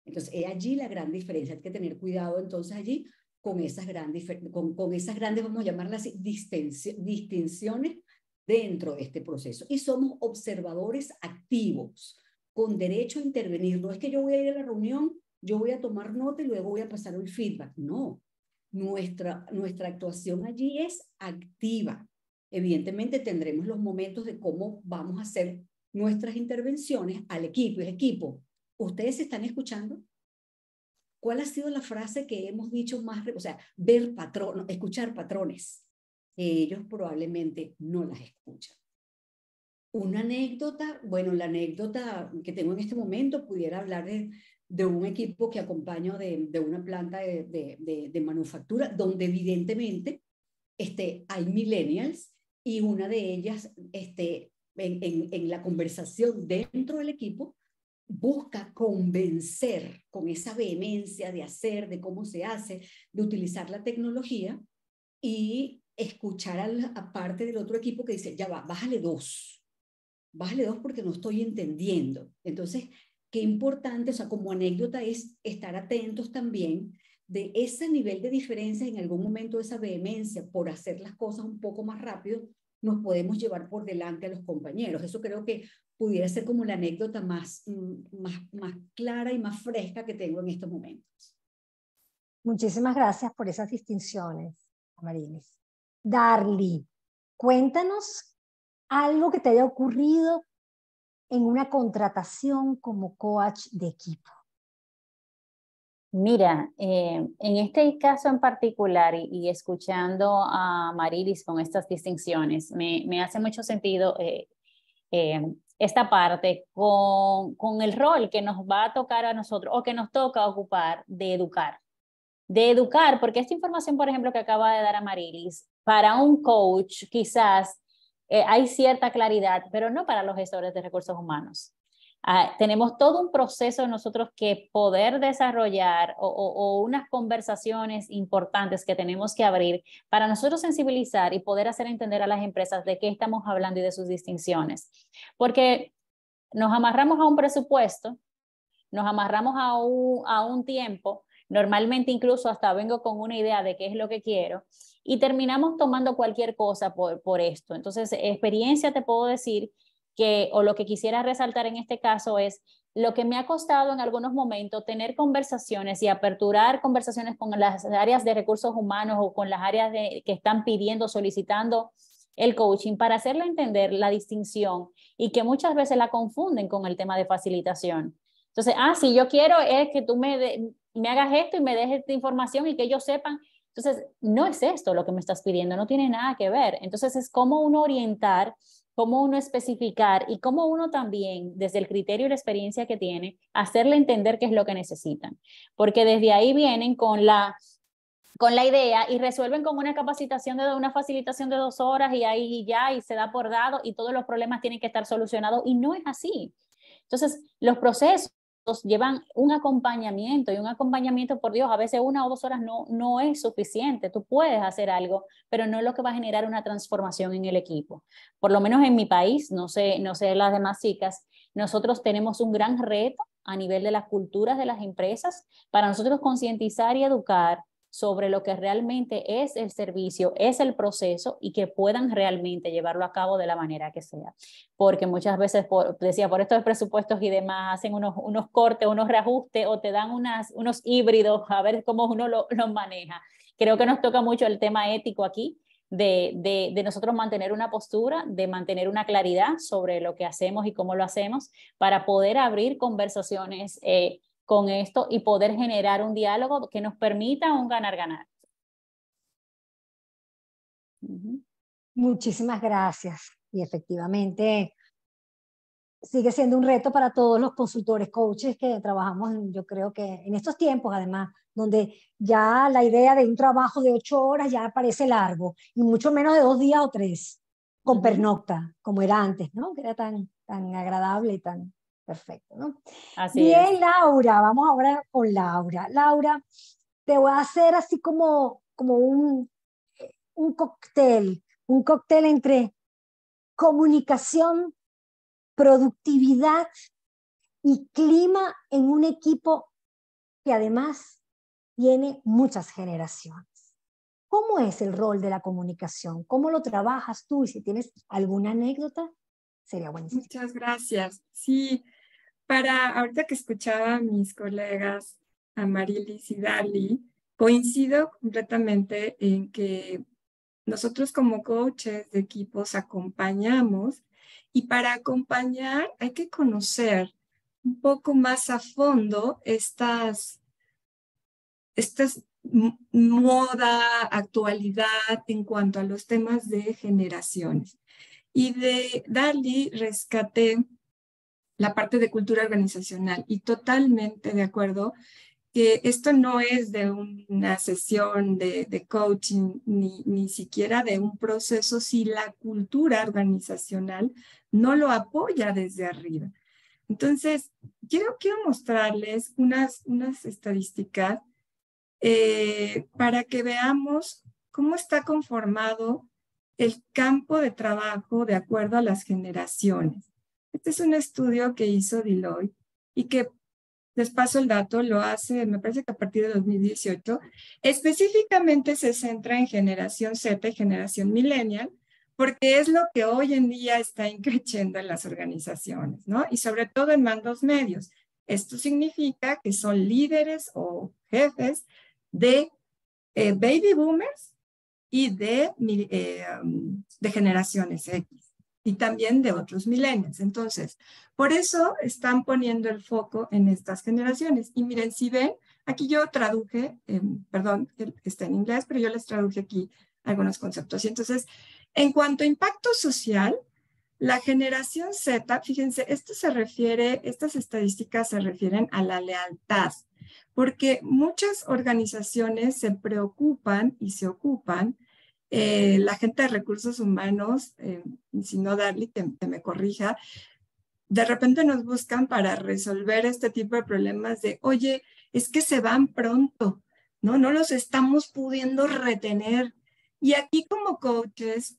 Entonces, es allí la gran diferencia. Hay que tener cuidado entonces allí con esas grandes, vamos a llamarlas así, distinciones dentro de este proceso. Y somos observadores activos, con derecho a intervenir. No es que yo voy a ir a la reunión, yo voy a tomar nota y luego voy a pasar el feedback. No. nuestra actuación allí es activa. Evidentemente tendremos los momentos de cómo vamos a hacer nuestras intervenciones al equipo. El equipo, ¿ustedes están escuchando? ¿Cuál ha sido la frase que hemos dicho más? O sea, escuchar patrones. Ellos probablemente no las escuchan. Una anécdota, bueno, la anécdota que tengo en este momento pudiera hablar de un equipo que acompaño de una planta de manufactura, donde evidentemente hay millennials y una de ellas en la conversación dentro del equipo busca convencer con esa vehemencia de hacer, de cómo se hace, de utilizar la tecnología y escuchar a parte del otro equipo que dice, ya va, bájale dos porque no estoy entendiendo. Entonces, qué importante, o sea, como anécdota es estar atentos también de ese nivel de diferencia, en algún momento esa vehemencia por hacer las cosas un poco más rápido, nos podemos llevar por delante a los compañeros. Eso creo que pudiera ser como la anécdota más clara y más fresca que tengo en estos momentos. Muchísimas gracias por esas distinciones, Amarilis. Darly, cuéntanos algo que te haya ocurrido en una contratación como coach de equipo. Mira, en este caso en particular y escuchando a Amarilis con estas distinciones, me hace mucho sentido esta parte con el rol que nos va a tocar a nosotros o que nos toca ocupar de educar. Porque esta información, por ejemplo, que acaba de dar Amarilis, para un coach quizás hay cierta claridad, pero no para los gestores de recursos humanos. Tenemos todo un proceso nosotros que poder desarrollar o unas conversaciones importantes que tenemos que abrir para nosotros sensibilizar y poder hacer entender a las empresas de qué estamos hablando y de sus distinciones. Porque nos amarramos a un presupuesto, nos amarramos a un tiempo, normalmente incluso hasta vengo con una idea de qué es lo que quiero y terminamos tomando cualquier cosa por esto. Entonces, experiencia te puedo decir o lo que quisiera resaltar en este caso es lo que me ha costado en algunos momentos tener conversaciones y aperturar conversaciones con las áreas de recursos humanos o con las áreas que están pidiendo, solicitando el coaching para hacerle entender la distinción y que muchas veces la confunden con el tema de facilitación. Entonces, si yo quiero es que tú me hagas esto y me dejes esta información y que ellos sepan. Entonces, no es esto lo que me estás pidiendo, no tiene nada que ver. Entonces, es cómo uno orientar, cómo uno especificar y cómo uno también, desde el criterio y la experiencia que tiene, hacerle entender qué es lo que necesitan. Porque desde ahí vienen con la idea y resuelven con una capacitación una facilitación de 2 horas y ahí ya, y se da por dado y todos los problemas tienen que estar solucionados y no es así. Entonces, los procesos llevan un acompañamiento y un acompañamiento, por Dios, a veces 1 o 2 horas no es suficiente. Tú puedes hacer algo, pero no es lo que va a generar una transformación en el equipo. Por lo menos en mi país, no sé las demás chicas, nosotros tenemos un gran reto a nivel de las culturas de las empresas para nosotros concientizar y educar sobre lo que realmente es el servicio, es el proceso y que puedan realmente llevarlo a cabo de la manera que sea. Porque muchas veces, por estos presupuestos y demás, hacen unos cortes, unos reajustes o te dan unos híbridos a ver cómo uno los maneja. Creo que nos toca mucho el tema ético aquí, de nosotros mantener una postura, de mantener una claridad sobre lo que hacemos y cómo lo hacemos para poder abrir conversaciones con esto y poder generar un diálogo que nos permita un ganar-ganar. Muchísimas gracias. Y efectivamente sigue siendo un reto para todos los consultores, coaches que trabajamos, yo creo que en estos tiempos además, donde ya la idea de un trabajo de 8 horas ya parece largo, y mucho menos de 2 días o 3, con pernocta, como era antes, ¿no? Que era tan agradable y tan perfecto, ¿no? Así Bien, es. Laura, vamos ahora con Laura. Laura, te voy a hacer así como un cóctel entre comunicación, productividad y clima en un equipo que además tiene muchas generaciones. ¿Cómo es el rol de la comunicación? ¿Cómo lo trabajas tú? Y si tienes alguna anécdota, sería buenísimo. Muchas gracias. Sí, ahorita que escuchaba a mis colegas Amarilis y Darly, Coincido completamente en que nosotros como coaches de equipos acompañamos, y para acompañar hay que conocer un poco más a fondo estas moda, actualidad en cuanto a los temas de generaciones. Y de DALI rescaté la parte de cultura organizacional y totalmente de acuerdo que esto no es de una sesión de coaching ni siquiera de un proceso si la cultura organizacional no lo apoya desde arriba. Entonces, quiero mostrarles unas estadísticas para que veamos cómo está conformado el campo de trabajo de acuerdo a las generaciones. Este es un estudio que hizo Deloitte y que, les paso el dato, lo hace, me parece que a partir de 2018, específicamente se centra en generación Z y generación millennial, porque es lo que hoy en día está increciendo en las organizaciones, ¿no? Y sobre todo en mandos medios. Esto significa que son líderes o jefes de baby boomers y de generaciones X y también de otros millennials. Entonces, por eso están poniendo el foco en estas generaciones. Y miren, si ven, aquí yo traduje, perdón, que está en inglés, pero yo les traduje aquí algunos conceptos. Y entonces, en cuanto a impacto social, la generación Z, fíjense, estas estadísticas se refieren a la lealtad, porque muchas organizaciones se preocupan y se ocupan, la gente de recursos humanos, si no Darly, que me corrija, de repente nos buscan para resolver este tipo de problemas de, oye, es que se van pronto, ¿no? No los estamos pudiendo retener. Y aquí como coaches,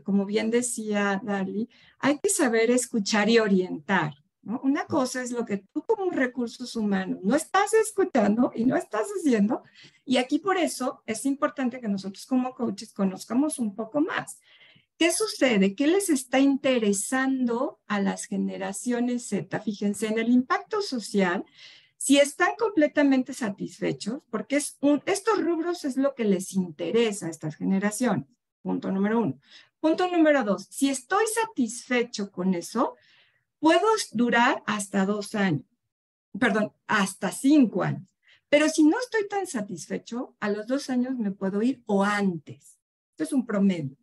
como bien decía Darly, hay que saber escuchar y orientar, ¿no? Una cosa es lo que tú como recursos humanos no estás escuchando y no estás haciendo, y aquí por eso es importante que nosotros como coaches conozcamos un poco más. ¿Qué sucede? ¿Qué les está interesando a las generaciones Z? Fíjense, en el impacto social, si están completamente satisfechos, porque estos rubros es lo que les interesa a estas generaciones. Punto número 1. Punto número 2, si estoy satisfecho con eso, puedo durar hasta 2 años, perdón, hasta 5 años. Pero si no estoy tan satisfecho, a los 2 años me puedo ir o antes. Esto es un promedio.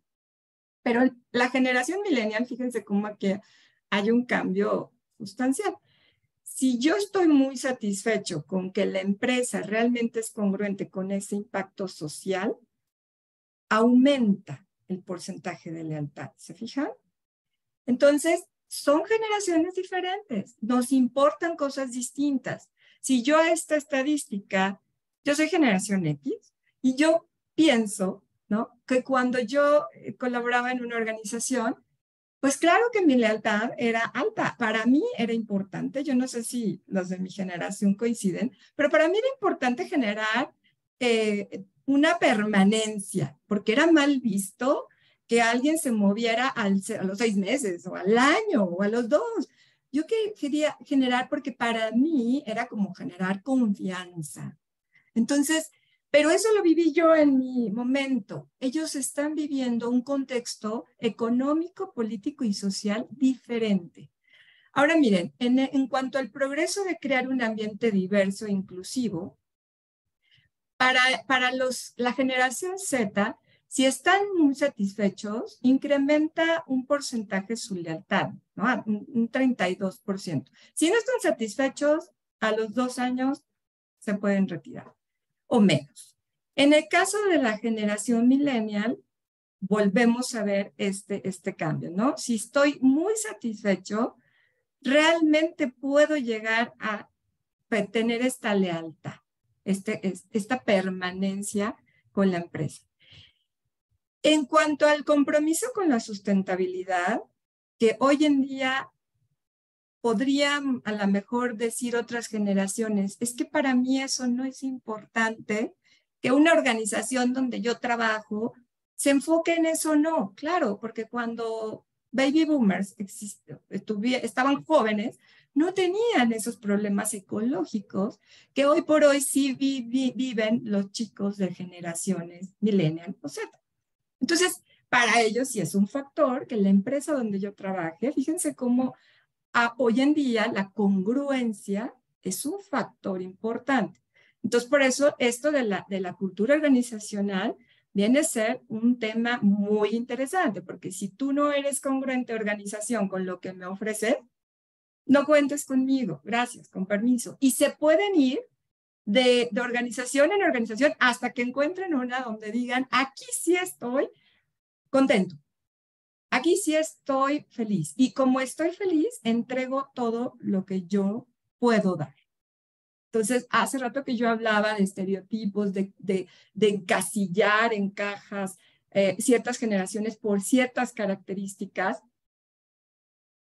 Pero la generación millennial, fíjense cómo aquí hay un cambio sustancial. Si yo estoy muy satisfecho con que la empresa realmente es congruente con ese impacto social, aumenta el porcentaje de lealtad. ¿Se fijan? Entonces, son generaciones diferentes. Nos importan cosas distintas. Si yo a esta estadística, yo soy generación X y yo pienso, ¿no?, que cuando yo colaboraba en una organización, pues claro que mi lealtad era alta. Para mí era importante, yo no sé si los de mi generación coinciden, pero para mí era importante generar una permanencia, porque era mal visto que alguien se moviera a los 6 meses, o al año, o a los 2. Yo quería generar, porque para mí era como generar confianza. Entonces, pero eso lo viví yo en mi momento. Ellos están viviendo un contexto económico, político y social diferente. Ahora miren, en cuanto al progreso de crear un ambiente diverso e inclusivo, para la generación Z, si están muy satisfechos, incrementa un porcentaje su lealtad, ¿no? Un 32%. Si no están satisfechos, a los 2 años se pueden retirar o menos. En el caso de la generación millennial, volvemos a ver este cambio, ¿no? Si estoy muy satisfecho, realmente puedo llegar a tener esta lealtad, esta permanencia con la empresa. En cuanto al compromiso con la sustentabilidad, que hoy en día podrían a lo mejor decir otras generaciones, es que para mí eso no es importante, que una organización donde yo trabajo se enfoque en eso. No, claro, porque cuando baby boomers estaban jóvenes, no tenían esos problemas ecológicos que hoy por hoy sí viven los chicos de generaciones millennial o Z. Entonces, para ellos sí es un factor que la empresa donde yo trabaje, fíjense cómo hoy en día la congruencia es un factor importante. Entonces, por eso esto de la cultura organizacional viene a ser un tema muy interesante, porque si tú no eres congruente organización con lo que me ofreces, no cuentes conmigo, gracias, con permiso. Y se pueden ir de organización en organización hasta que encuentren una donde digan, aquí sí estoy contento, aquí sí estoy feliz. Y como estoy feliz, entrego todo lo que yo puedo dar. Entonces, hace rato que yo hablaba de estereotipos, de encasillar en cajas ciertas generaciones por ciertas características.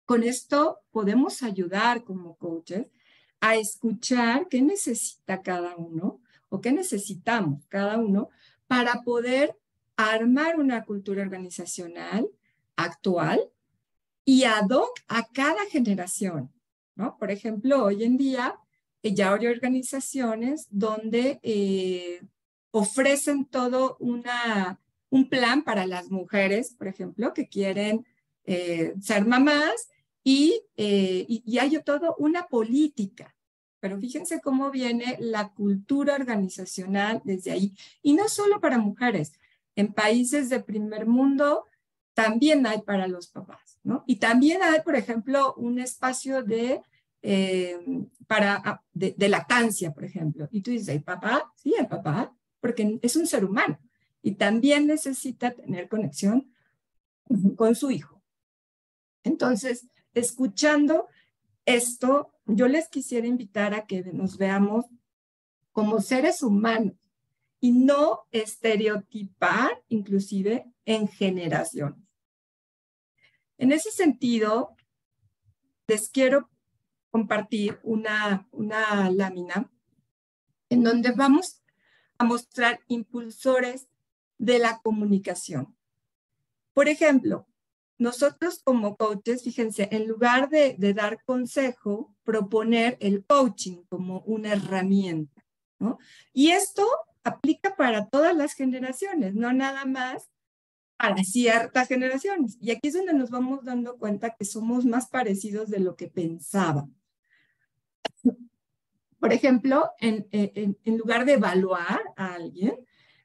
Con esto podemos ayudar como coaches a escuchar qué necesita cada uno o qué necesitamos cada uno para poder armar una cultura organizacional actual y ad hoc a cada generación, ¿no? Por ejemplo, hoy en día ya hay organizaciones donde ofrecen todo un plan para las mujeres, por ejemplo, que quieren ser mamás y hay todo una política. Pero fíjense cómo viene la cultura organizacional desde ahí. Y no solo para mujeres. En países de primer mundo también hay para los papás, ¿no? Y también hay, por ejemplo, un espacio de lactancia, por ejemplo. Y tú dices, ¿el papá? Sí, el papá, porque es un ser humano. Y también necesita tener conexión con su hijo. Entonces, escuchando esto, yo les quisiera invitar a que nos veamos como seres humanos y no estereotipar, inclusive, en generaciones. En ese sentido, les quiero compartir una lámina en donde vamos a mostrar impulsores de la comunicación. Por ejemplo, nosotros como coaches, fíjense, en lugar de dar consejo, proponer el coaching como una herramienta, ¿no? Y esto aplica para todas las generaciones, no nada más para ciertas generaciones. Y aquí es donde nos vamos dando cuenta que somos más parecidos de lo que pensábamos. Por ejemplo, en lugar de evaluar a alguien,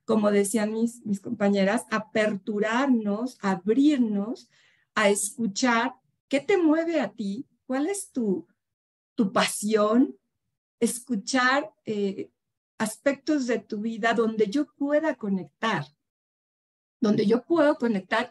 como decían mis compañeras, aperturarnos, abrirnos a escuchar qué te mueve a ti, cuál es tu pasión, escuchar aspectos de tu vida donde yo pueda conectar,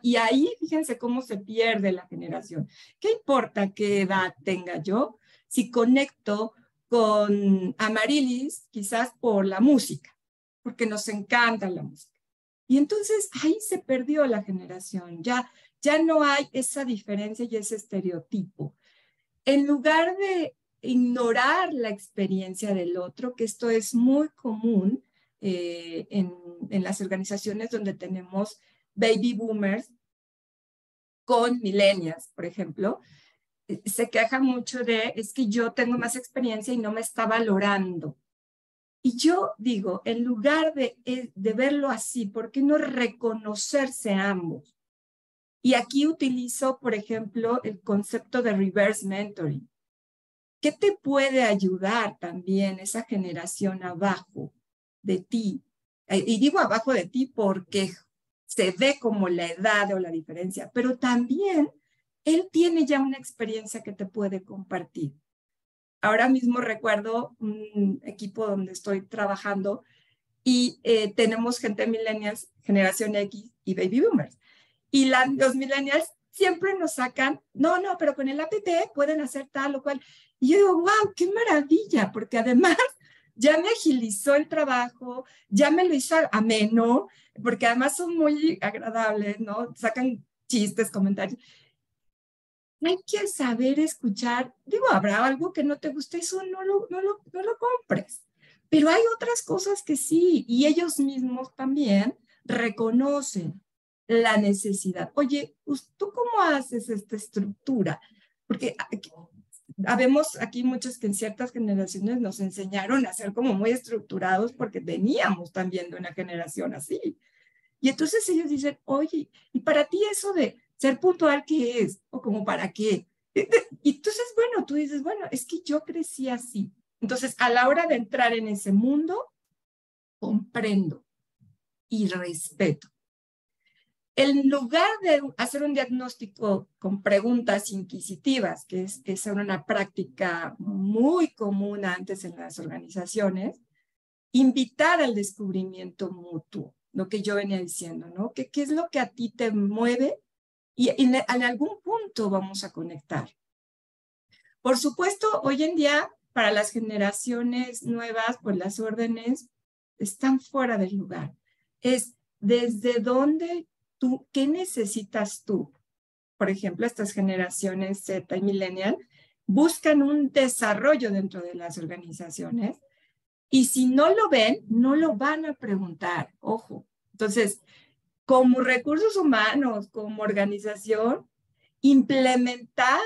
y ahí fíjense cómo se pierde la generación. ¿Qué importa qué edad tenga yo si conecto con Amarilis quizás por la música, porque nos encanta la música? Y entonces ahí se perdió la generación, ya no hay esa diferencia y ese estereotipo. En lugar de ignorar la experiencia del otro, que esto es muy común en las organizaciones donde tenemos baby boomers con millennials, por ejemplo, se quejan mucho de, es que yo tengo más experiencia y no me está valorando. Y yo digo, en lugar de verlo así, ¿por qué no reconocerse ambos? Y aquí utilizo, por ejemplo, el concepto de reverse mentoring. ¿Qué te puede ayudar también esa generación abajo de ti? Y digo abajo de ti porque se ve como la edad o la diferencia, pero también él tiene ya una experiencia que te puede compartir. Ahora mismo recuerdo un equipo donde estoy trabajando y tenemos gente millennials, generación X y baby boomers. Y los millennials siempre nos sacan, no, pero con el APP pueden hacer tal o cual. Y yo digo, wow, qué maravilla, porque además ya me agilizó el trabajo, ya me lo hizo ameno, porque además son muy agradables, ¿no? Sacan chistes, comentarios. Hay que saber escuchar. Digo, habrá algo que no te guste, eso no lo compres. Pero hay otras cosas que sí, y ellos mismos también reconocen la necesidad. Oye, ¿tú cómo haces esta estructura? Porque habemos aquí muchos que en ciertas generaciones nos enseñaron a ser como muy estructurados porque veníamos también de una generación así. Y entonces ellos dicen, oye, ¿y para ti eso de ser puntual qué es? ¿O como para qué? Y entonces, bueno, tú dices, bueno, es que yo crecí así. Entonces, a la hora de entrar en ese mundo, comprendo y respeto. En lugar de hacer un diagnóstico con preguntas inquisitivas, que es una práctica muy común antes en las organizaciones, invitar al descubrimiento mutuo, lo que yo venía diciendo, ¿no? ¿Qué es lo que a ti te mueve? Y en algún punto vamos a conectar. Por supuesto, hoy en día, para las generaciones nuevas, pues las órdenes están fuera del lugar. Es desde dónde tú, ¿qué necesitas tú? Por ejemplo, estas generaciones Z y Millennial buscan un desarrollo dentro de las organizaciones y si no lo ven, no lo van a preguntar, ojo. Entonces, como recursos humanos, como organización, implementar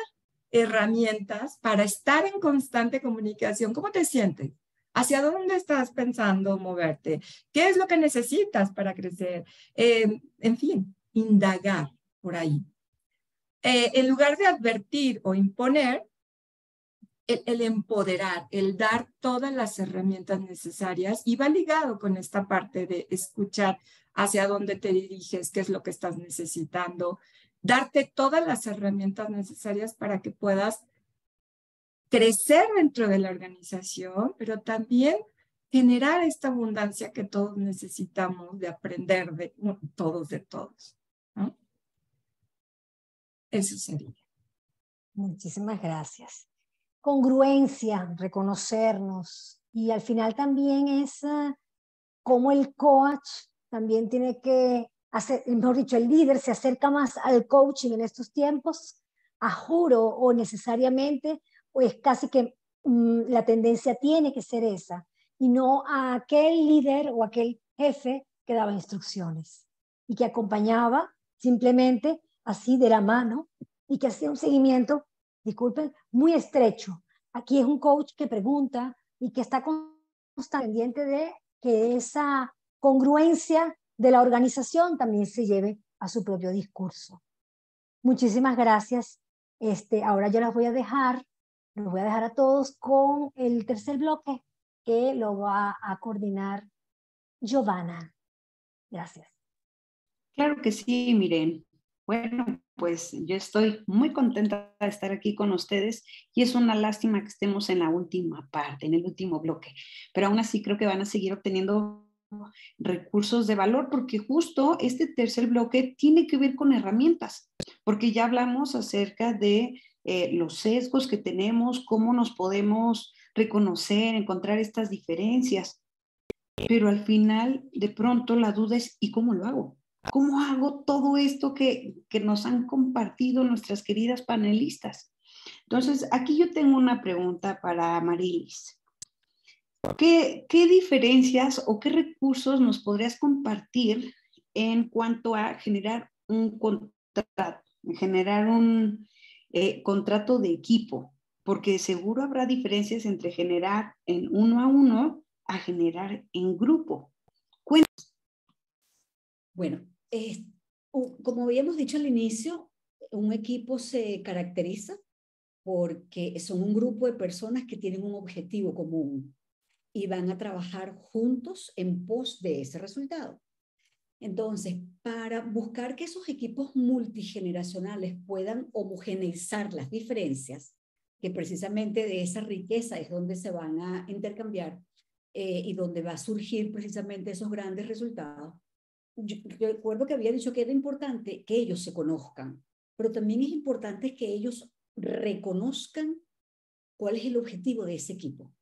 herramientas para estar en constante comunicación. ¿Cómo te sientes? ¿Hacia dónde estás pensando moverte? ¿Qué es lo que necesitas para crecer? En fin, indagar por ahí. En lugar de advertir o imponer, el empoderar, el dar todas las herramientas necesarias y va ligado con esta parte de escuchar hacia dónde te diriges, qué es lo que estás necesitando, darte todas las herramientas necesarias para que puedas crecer dentro de la organización, pero también generar esta abundancia que todos necesitamos de aprender de todos, ¿no? Eso sería. Muchísimas gracias. Congruencia, reconocernos y al final también es cómo el coach también tiene que hacer, mejor dicho, el líder se acerca más al coaching en estos tiempos, a juro o necesariamente, pues casi que la tendencia tiene que ser esa y no a aquel líder o aquel jefe que daba instrucciones y que acompañaba simplemente así de la mano y que hacía un seguimiento, disculpen, muy estrecho. Aquí es un coach que pregunta y que está pendiente de que esa congruencia de la organización también se lleve a su propio discurso. Muchísimas gracias. Ahora yo los voy a dejar a todos con el tercer bloque que lo va a coordinar Giovanna. Gracias. Claro que sí, miren. Bueno, pues yo estoy muy contenta de estar aquí con ustedes y es una lástima que estemos en la última parte, en el último bloque, pero aún así creo que van a seguir obteniendo recursos de valor porque justo este tercer bloque tiene que ver con herramientas, porque ya hablamos acerca de los sesgos que tenemos, cómo nos podemos reconocer, encontrar estas diferencias, pero al final de pronto la duda es ¿y cómo lo hago? ¿Cómo hago todo esto que nos han compartido nuestras queridas panelistas? Entonces, aquí yo tengo una pregunta para Marilis. ¿Qué diferencias o qué recursos nos podrías compartir en cuanto a generar un contrato, contrato de equipo? Porque seguro habrá diferencias entre generar en uno a uno a generar en grupo. Cuéntanos. Bueno, como habíamos dicho al inicio, un equipo se caracteriza porque son un grupo de personas que tienen un objetivo común y van a trabajar juntos en pos de ese resultado. Entonces, para buscar que esos equipos multigeneracionales puedan homogeneizar las diferencias, que precisamente de esa riqueza es donde se van a intercambiar y donde va a surgir precisamente esos grandes resultados. Yo recuerdo que había dicho que era importante que ellos se conozcan, pero también es importante que ellos reconozcan cuál es el objetivo de ese equipo.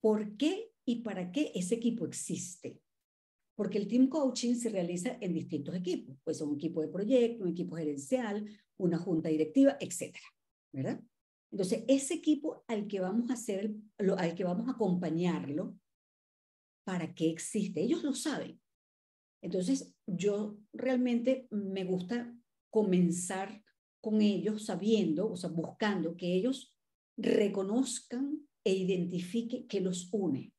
¿Por qué y para qué ese equipo existe? Porque el team coaching se realiza en distintos equipos. Pues un equipo de proyecto, un equipo gerencial, una junta directiva, etcétera, ¿verdad? Entonces, ese equipo al que vamos al que vamos a acompañarlo, ¿para qué existe? Ellos lo saben. Entonces, yo realmente me gusta comenzar con ellos sabiendo, o sea, buscando que ellos reconozcan e identifiquen qué los une.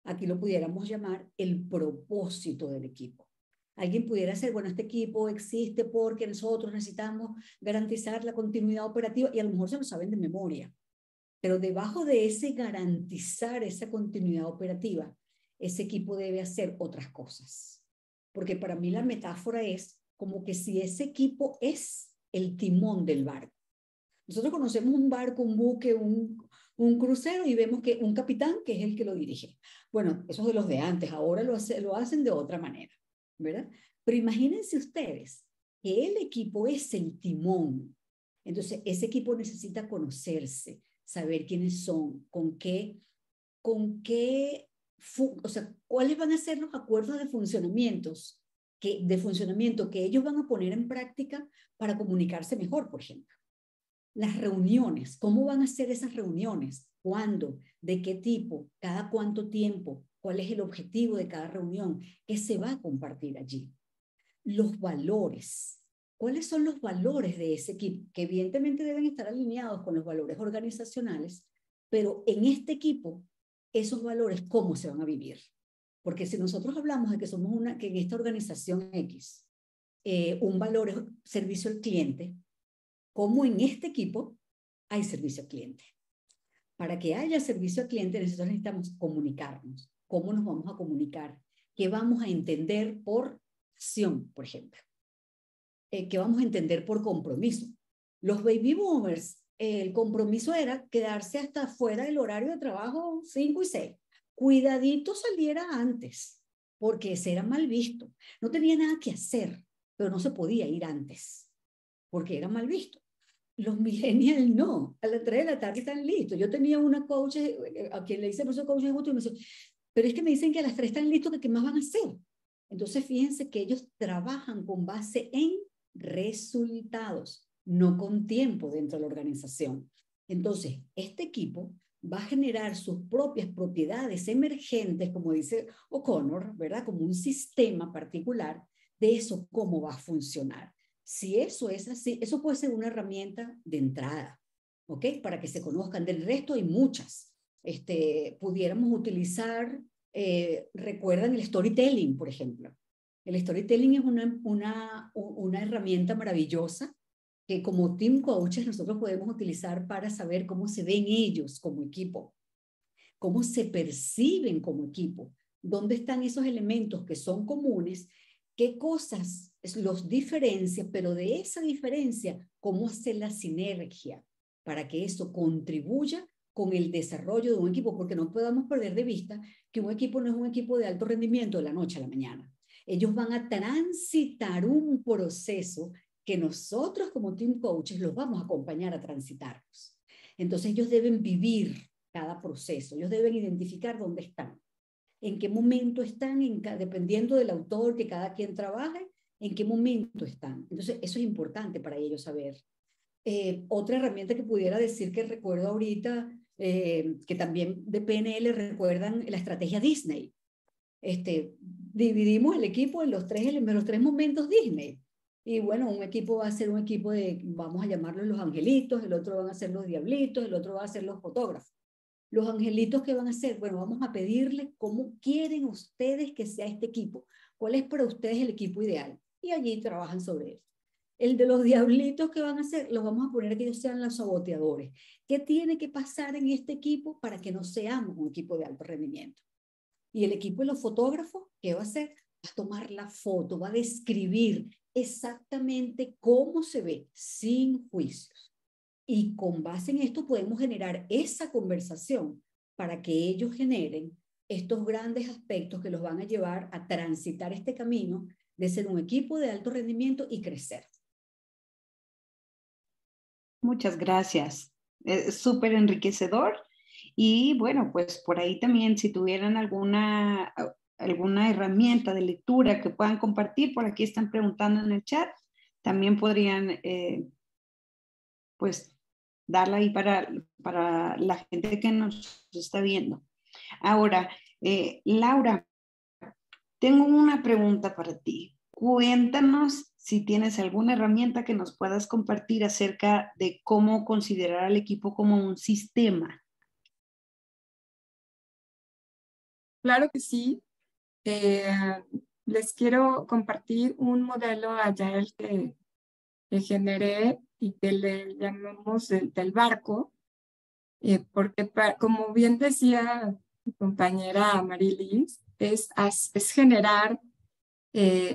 Aquí lo pudiéramos llamar el propósito del equipo. Alguien pudiera decir, bueno, este equipo existe porque nosotros necesitamos garantizar la continuidad operativa, y a lo mejor se lo saben de memoria. Pero debajo de ese garantizar esa continuidad operativa, ese equipo debe hacer otras cosas. Porque para mí la metáfora es como que si ese equipo es el timón del barco. Nosotros conocemos un barco, un buque, un crucero, y vemos que un capitán que es el que lo dirige. Bueno, eso es de los de antes, ahora lo hacen de otra manera, ¿verdad? Pero imagínense ustedes que el equipo es el timón. Entonces, ese equipo necesita conocerse, saber quiénes son, o sea, cuáles van a ser los acuerdos de funcionamiento que ellos van a poner en práctica para comunicarse mejor, por ejemplo. Las reuniones, ¿cómo van a ser esas reuniones? ¿Cuándo? ¿De qué tipo? ¿Cada cuánto tiempo? ¿Cuál es el objetivo de cada reunión? ¿Qué se va a compartir allí? Los valores. ¿Cuáles son los valores de ese equipo? Que evidentemente deben estar alineados con los valores organizacionales, pero en este equipo, esos valores, ¿cómo se van a vivir? Porque si nosotros hablamos de que en esta organización X, un valor es servicio al cliente, ¿cómo en este equipo hay servicio al cliente? Para que haya servicio al cliente, nosotros necesitamos comunicarnos. ¿Cómo nos vamos a comunicar? ¿Qué vamos a entender por acción, por ejemplo? ¿Qué vamos a entender por compromiso? Los baby boomers, el compromiso era quedarse hasta fuera del horario de trabajo 5 y 6. Cuidadito saliera antes, porque ese era mal visto. No tenía nada que hacer, pero no se podía ir antes, porque era mal visto. Los millennials no, a las 3 de la tarde están listos. Yo tenía una coach, a quien le hice mucho coach de gusto, y me dice, pero es que me dicen que a las 3 están listos, ¿qué más van a hacer? Entonces fíjense que ellos trabajan con base en resultados, no con tiempo dentro de la organización. Entonces, este equipo va a generar sus propias propiedades emergentes, como dice O'Connor, ¿verdad? Como un sistema particular de eso, cómo va a funcionar. Si eso es así, eso puede ser una herramienta de entrada, ¿ok? Para que se conozcan. Del resto hay muchas. Pudiéramos utilizar, recuerdan el storytelling, por ejemplo. El storytelling es una herramienta maravillosa que como team coaches nosotros podemos utilizar para saber cómo se ven ellos como equipo, cómo se perciben como equipo, dónde están esos elementos que son comunes, qué cosas los diferencian, pero de esa diferencia, cómo hacer la sinergia para que eso contribuya con el desarrollo de un equipo, porque no podamos perder de vista que un equipo no es un equipo de alto rendimiento de la noche a la mañana. Ellos van a transitar un proceso que nosotros como team coaches los vamos a acompañar a transitarlos. Entonces ellos deben vivir cada proceso, ellos deben identificar dónde están, en qué momento están, dependiendo del autor que cada quien trabaje, en qué momento están. Entonces eso es importante para ellos saber. Otra herramienta que pudiera decir que recuerdo ahorita, que también de PNL recuerdan la estrategia Disney. Dividimos el equipo en los tres momentos Disney. Y bueno, un equipo va a ser un equipo de, vamos a llamarlos los angelitos, el otro van a ser los diablitos, el otro va a ser los fotógrafos. Los angelitos, ¿qué van a hacer? Bueno, vamos a pedirles cómo quieren ustedes que sea este equipo. ¿Cuál es para ustedes el equipo ideal? Y allí trabajan sobre él. El de los diablitos, ¿qué van a hacer? Los vamos a poner que ellos sean los saboteadores. ¿Qué tiene que pasar en este equipo para que no seamos un equipo de alto rendimiento? Y el equipo de los fotógrafos, ¿qué va a hacer? Va a tomar la foto, va a describir exactamente cómo se ve, sin juicios. Y con base en esto podemos generar esa conversación para que ellos generen estos grandes aspectos que los van a llevar a transitar este camino de ser un equipo de alto rendimiento y crecer. Muchas gracias. Es súper enriquecedor. Y bueno, pues por ahí también, si tuvieran alguna herramienta de lectura que puedan compartir, por aquí están preguntando en el chat, también podrían pues darla ahí para la gente que nos está viendo. Ahora, Laura, tengo una pregunta para ti. Cuéntanos si tienes alguna herramienta que nos puedas compartir acerca de cómo considerar al equipo como un sistema. Claro que sí. Les quiero compartir un modelo Agile que generé y que le llamamos del barco, porque como bien decía mi compañera Marilis, es generar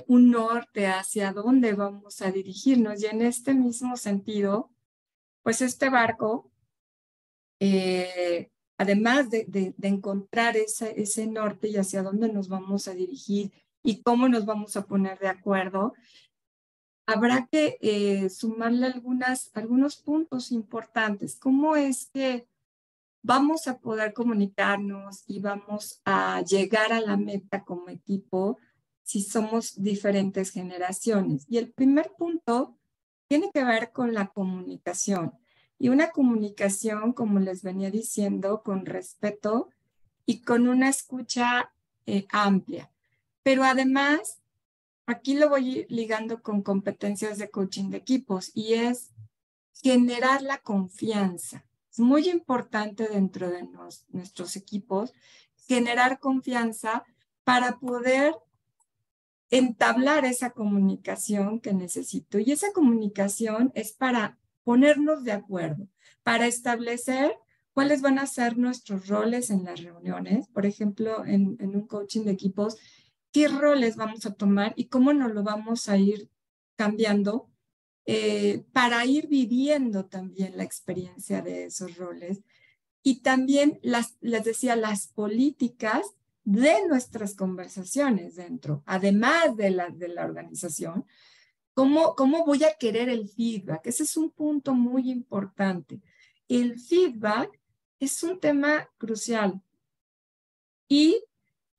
un norte hacia dónde vamos a dirigirnos. Y en este mismo sentido, pues este barco, además de encontrar ese norte y hacia dónde nos vamos a dirigir y cómo nos vamos a poner de acuerdo, habrá que sumarle algunos puntos importantes. ¿Cómo es que vamos a poder comunicarnos y vamos a llegar a la meta como equipo si somos diferentes generaciones? Y el primer punto tiene que ver con la comunicación. Y una comunicación, como les venía diciendo, con respeto y con una escucha amplia. Pero además, aquí lo voy ligando con competencias de coaching de equipos y es generar la confianza. Es muy importante dentro de nuestros equipos generar confianza para poder entablar esa comunicación que necesito. Y esa comunicación es para ponernos de acuerdo, para establecer cuáles van a ser nuestros roles en las reuniones. Por ejemplo, en un coaching de equipos, qué roles vamos a tomar y cómo nos lo vamos a ir cambiando para ir viviendo también la experiencia de esos roles. Y también, les decía, las políticas de nuestras conversaciones dentro, además de la organización. ¿Cómo voy a querer el feedback? Ese es un punto muy importante. El feedback es un tema crucial y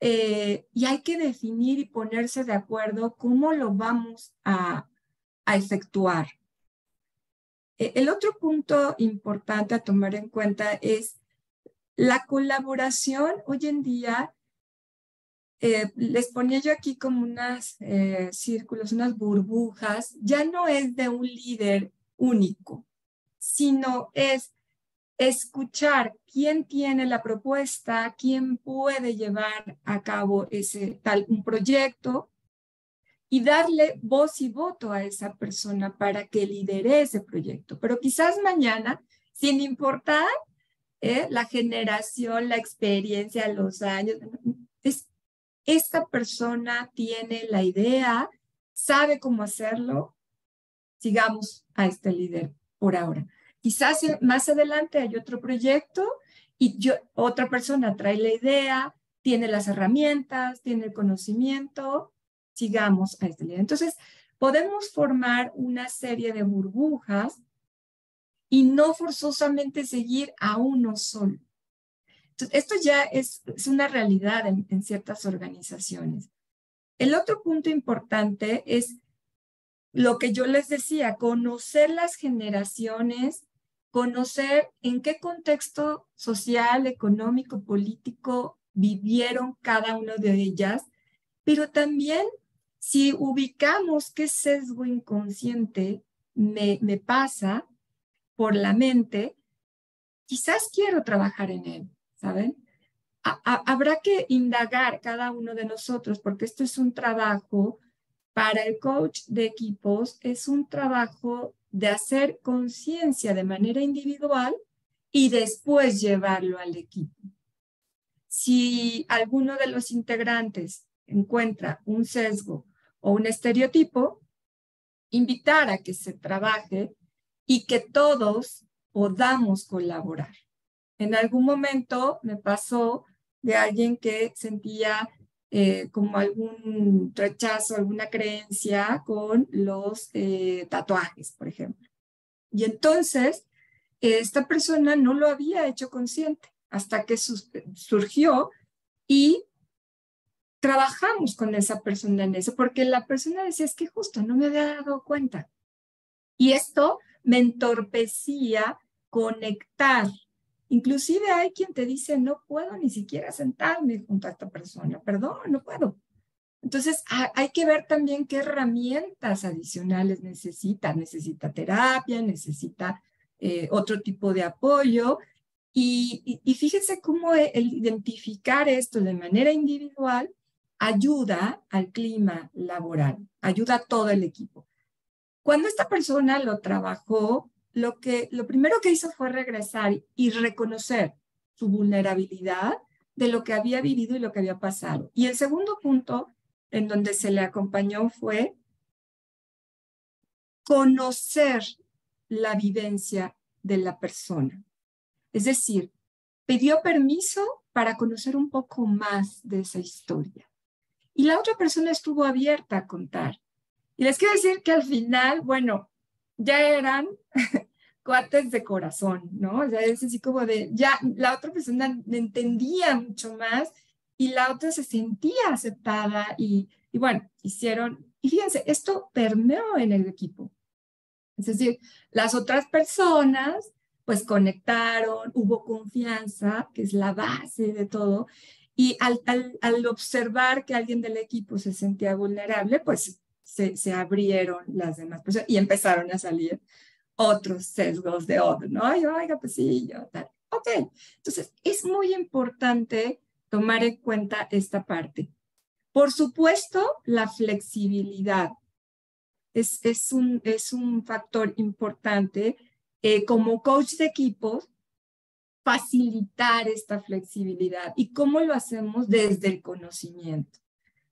hay que definir y ponerse de acuerdo cómo lo vamos a efectuar. El otro punto importante a tomar en cuenta es la colaboración. Hoy en día, les ponía yo aquí como unos círculos, unas burbujas, ya no es de un líder único, sino es escuchar quién tiene la propuesta, quién puede llevar a cabo un proyecto y darle voz y voto a esa persona para que lidere ese proyecto. Pero quizás mañana, sin importar la generación, la experiencia, los años, esta persona tiene la idea, sabe cómo hacerlo, sigamos a este líder por ahora. Quizás más adelante hay otro proyecto y otra persona trae la idea, tiene las herramientas, tiene el conocimiento, sigamos a este líder. Entonces, podemos formar una serie de burbujas y no forzosamente seguir a uno solo. Entonces, esto ya es una realidad en ciertas organizaciones. El otro punto importante es lo que yo les decía, conocer las generaciones, conocer en qué contexto social, económico, político vivieron cada una de ellas, pero también si ubicamos qué sesgo inconsciente me pasa por la mente, quizás quiero trabajar en él, ¿saben? Habrá que indagar cada uno de nosotros, porque esto es un trabajo para el coach de equipos, es un trabajo de hacer conciencia de manera individual y después llevarlo al equipo. Si alguno de los integrantes encuentra un sesgo o un estereotipo, invitar a que se trabaje y que todos podamos colaborar. En algún momento me pasó de alguien que sentía como algún rechazo, alguna creencia con los tatuajes, por ejemplo. Y entonces, esta persona no lo había hecho consciente hasta que surgió y trabajamos con esa persona en eso, porque la persona decía, es que justo no me había dado cuenta. Y esto me entorpecía conectar. Inclusive hay quien te dice, no puedo ni siquiera sentarme junto a esta persona, perdón, no puedo. Entonces, hay que ver también qué herramientas adicionales necesita. Necesita terapia, necesita otro tipo de apoyo. Y fíjense cómo el identificar esto de manera individual ayuda al clima laboral, ayuda a todo el equipo. Cuando esta persona lo trabajó, lo primero que hizo fue regresar y reconocer su vulnerabilidad de lo que había vivido y lo que había pasado. Y el segundo punto en donde se le acompañó fue conocer la vivencia de la persona. Es decir, pidió permiso para conocer un poco más de esa historia. Y la otra persona estuvo abierta a contar. Y les quiero decir que al final, bueno, ya eran cuates de corazón, ¿no? O sea, es así como de, ya la otra persona entendía mucho más y la otra se sentía aceptada y bueno, hicieron, y fíjense, esto permeó en el equipo. Es decir, las otras personas pues conectaron, hubo confianza, que es la base de todo, y al observar que alguien del equipo se sentía vulnerable, pues se abrieron las demás personas y empezaron a salir otros sesgos de otro, ¿no? Yo, oiga, pues sí, yo, tal. Ok, entonces es muy importante tomar en cuenta esta parte. Por supuesto, la flexibilidad es un factor importante. Como coach de equipos, facilitar esta flexibilidad. ¿Y cómo lo hacemos? Desde el conocimiento,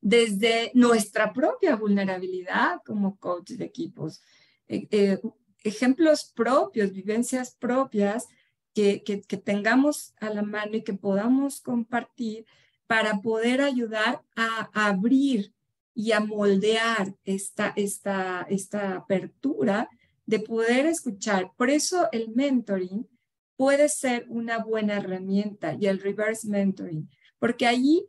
desde nuestra propia vulnerabilidad como coach de equipos. Ejemplos propios, vivencias propias que tengamos a la mano y que podamos compartir para poder ayudar a abrir y a moldear esta apertura de poder escuchar. Por eso el mentoring puede ser una buena herramienta y el reverse mentoring, porque allí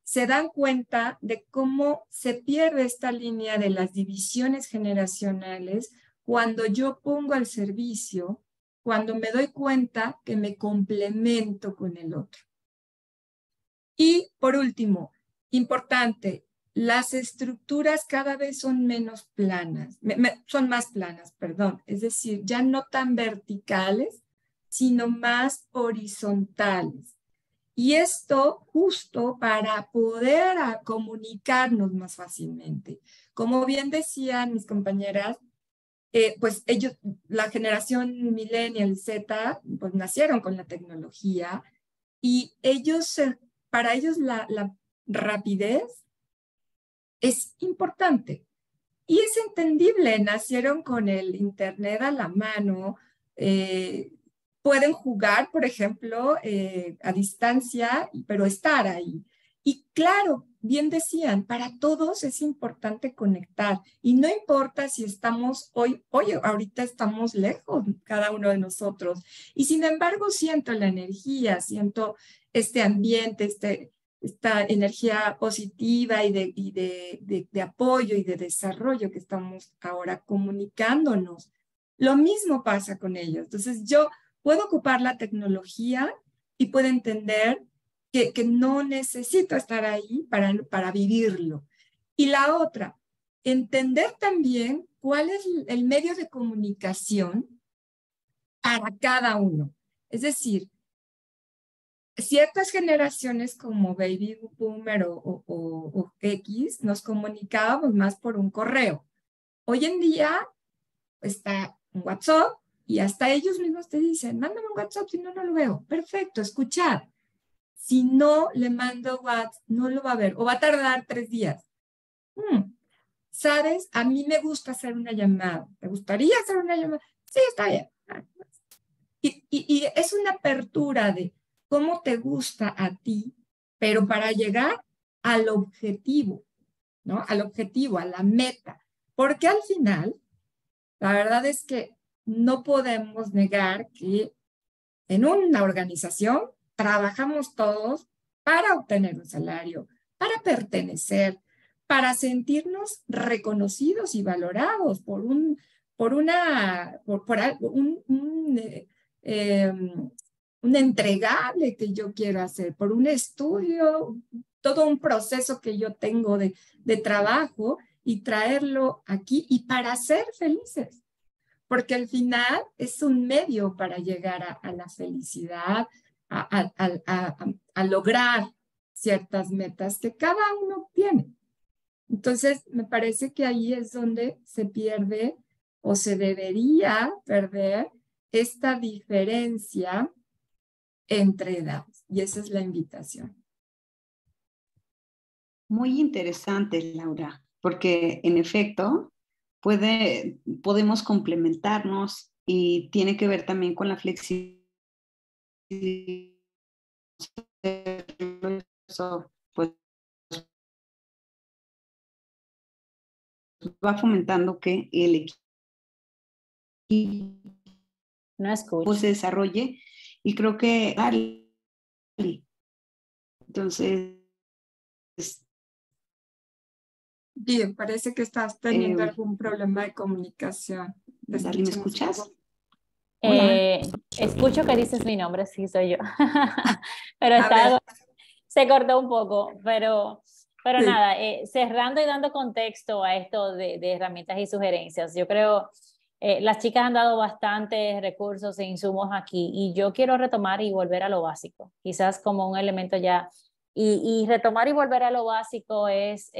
se dan cuenta de cómo se pierde esta línea de las divisiones generacionales cuando yo pongo al servicio, cuando me doy cuenta que me complemento con el otro. Y por último, importante, las estructuras cada vez son menos planas, son más planas, perdón, es decir, ya no tan verticales, sino más horizontales. Y esto justo para poder comunicarnos más fácilmente. Como bien decían mis compañeras, pues ellos, la generación millennial Z, pues nacieron con la tecnología y ellos, para ellos la rapidez es importante. Y es entendible, nacieron con el internet a la mano, pueden jugar, por ejemplo, a distancia, pero estar ahí. Y claro, bien decían, para todos es importante conectar. Y no importa si estamos ahorita estamos lejos, cada uno de nosotros. Y sin embargo, siento la energía, siento este ambiente, esta energía positiva y de apoyo y de desarrollo que estamos ahora comunicándonos. Lo mismo pasa con ellos. Entonces, yo puedo ocupar la tecnología y puedo entender que no necesito estar ahí para vivirlo. Y la otra, entender también cuál es el medio de comunicación para cada uno. Es decir, ciertas generaciones como Baby Boomer o X nos comunicábamos más por un correo. Hoy en día está un WhatsApp y hasta ellos mismos te dicen, mándame un WhatsApp, si no, no lo veo. Perfecto, escuchar. Si no le mando WhatsApp, no lo va a ver o va a tardar 3 días. ¿Sabes? A mí me gusta hacer una llamada. ¿Te gustaría hacer una llamada? Sí, está bien. Y es una apertura de cómo te gusta a ti, pero para llegar al objetivo, ¿no? Al objetivo, a la meta. Porque al final, la verdad es que no podemos negar que en una organización trabajamos todos para obtener un salario, para pertenecer, para sentirnos reconocidos y valorados por un entregable que yo quiero hacer, por un estudio todo un proceso que yo tengo de trabajo y traerlo aquí y para ser felices. Porque al final es un medio para llegar a la felicidad, a lograr ciertas metas que cada uno tiene. Entonces, me parece que ahí es donde se pierde o se debería perder esta diferencia entre edades. Y esa es la invitación. Muy interesante, Laura, porque en efecto podemos complementarnos y tiene que ver también con la flexibilidad. Eso, pues, va fomentando que el equipo No escucho. se desarrolle y creo que entonces Bien, parece que estás teniendo algún problema de comunicación. Dali, ¿me escuchas? Escucho que dices mi nombre, sí, soy yo. Pero se cortó un poco, pero sí. Nada, cerrando y dando contexto a esto de herramientas y sugerencias, yo creo las chicas han dado bastantes recursos e insumos aquí y yo quiero retomar y volver a lo básico, quizás como un elemento ya, y retomar y volver a lo básico es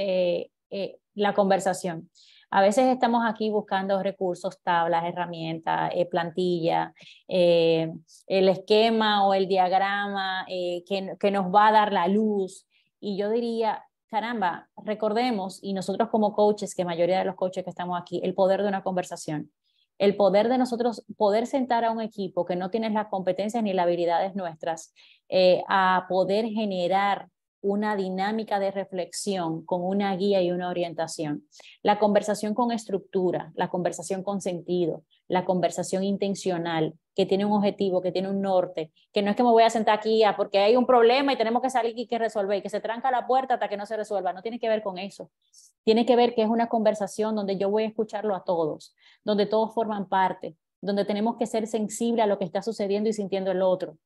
la conversación. A veces estamos aquí buscando recursos, tablas, herramientas, plantilla, el esquema o el diagrama que nos va a dar la luz. Y yo diría, caramba, recordemos, y nosotros como coaches, que mayoría de los coaches que estamos aquí, el poder de una conversación. El poder de nosotros poder sentar a un equipo que no tiene las competencias ni las habilidades nuestras a poder generar una dinámica de reflexión con una guía y una orientación. La conversación con estructura, la conversación con sentido, la conversación intencional, que tiene un objetivo, que tiene un norte, que no es que me voy a sentar aquí porque hay un problema y tenemos que salir y que resolver, y que se tranca la puerta hasta que no se resuelva. No tiene que ver con eso. Tiene que ver que es una conversación donde yo voy a escucharlo a todos, donde todos forman parte, donde tenemos que ser sensibles a lo que está sucediendo y sintiendo el otro.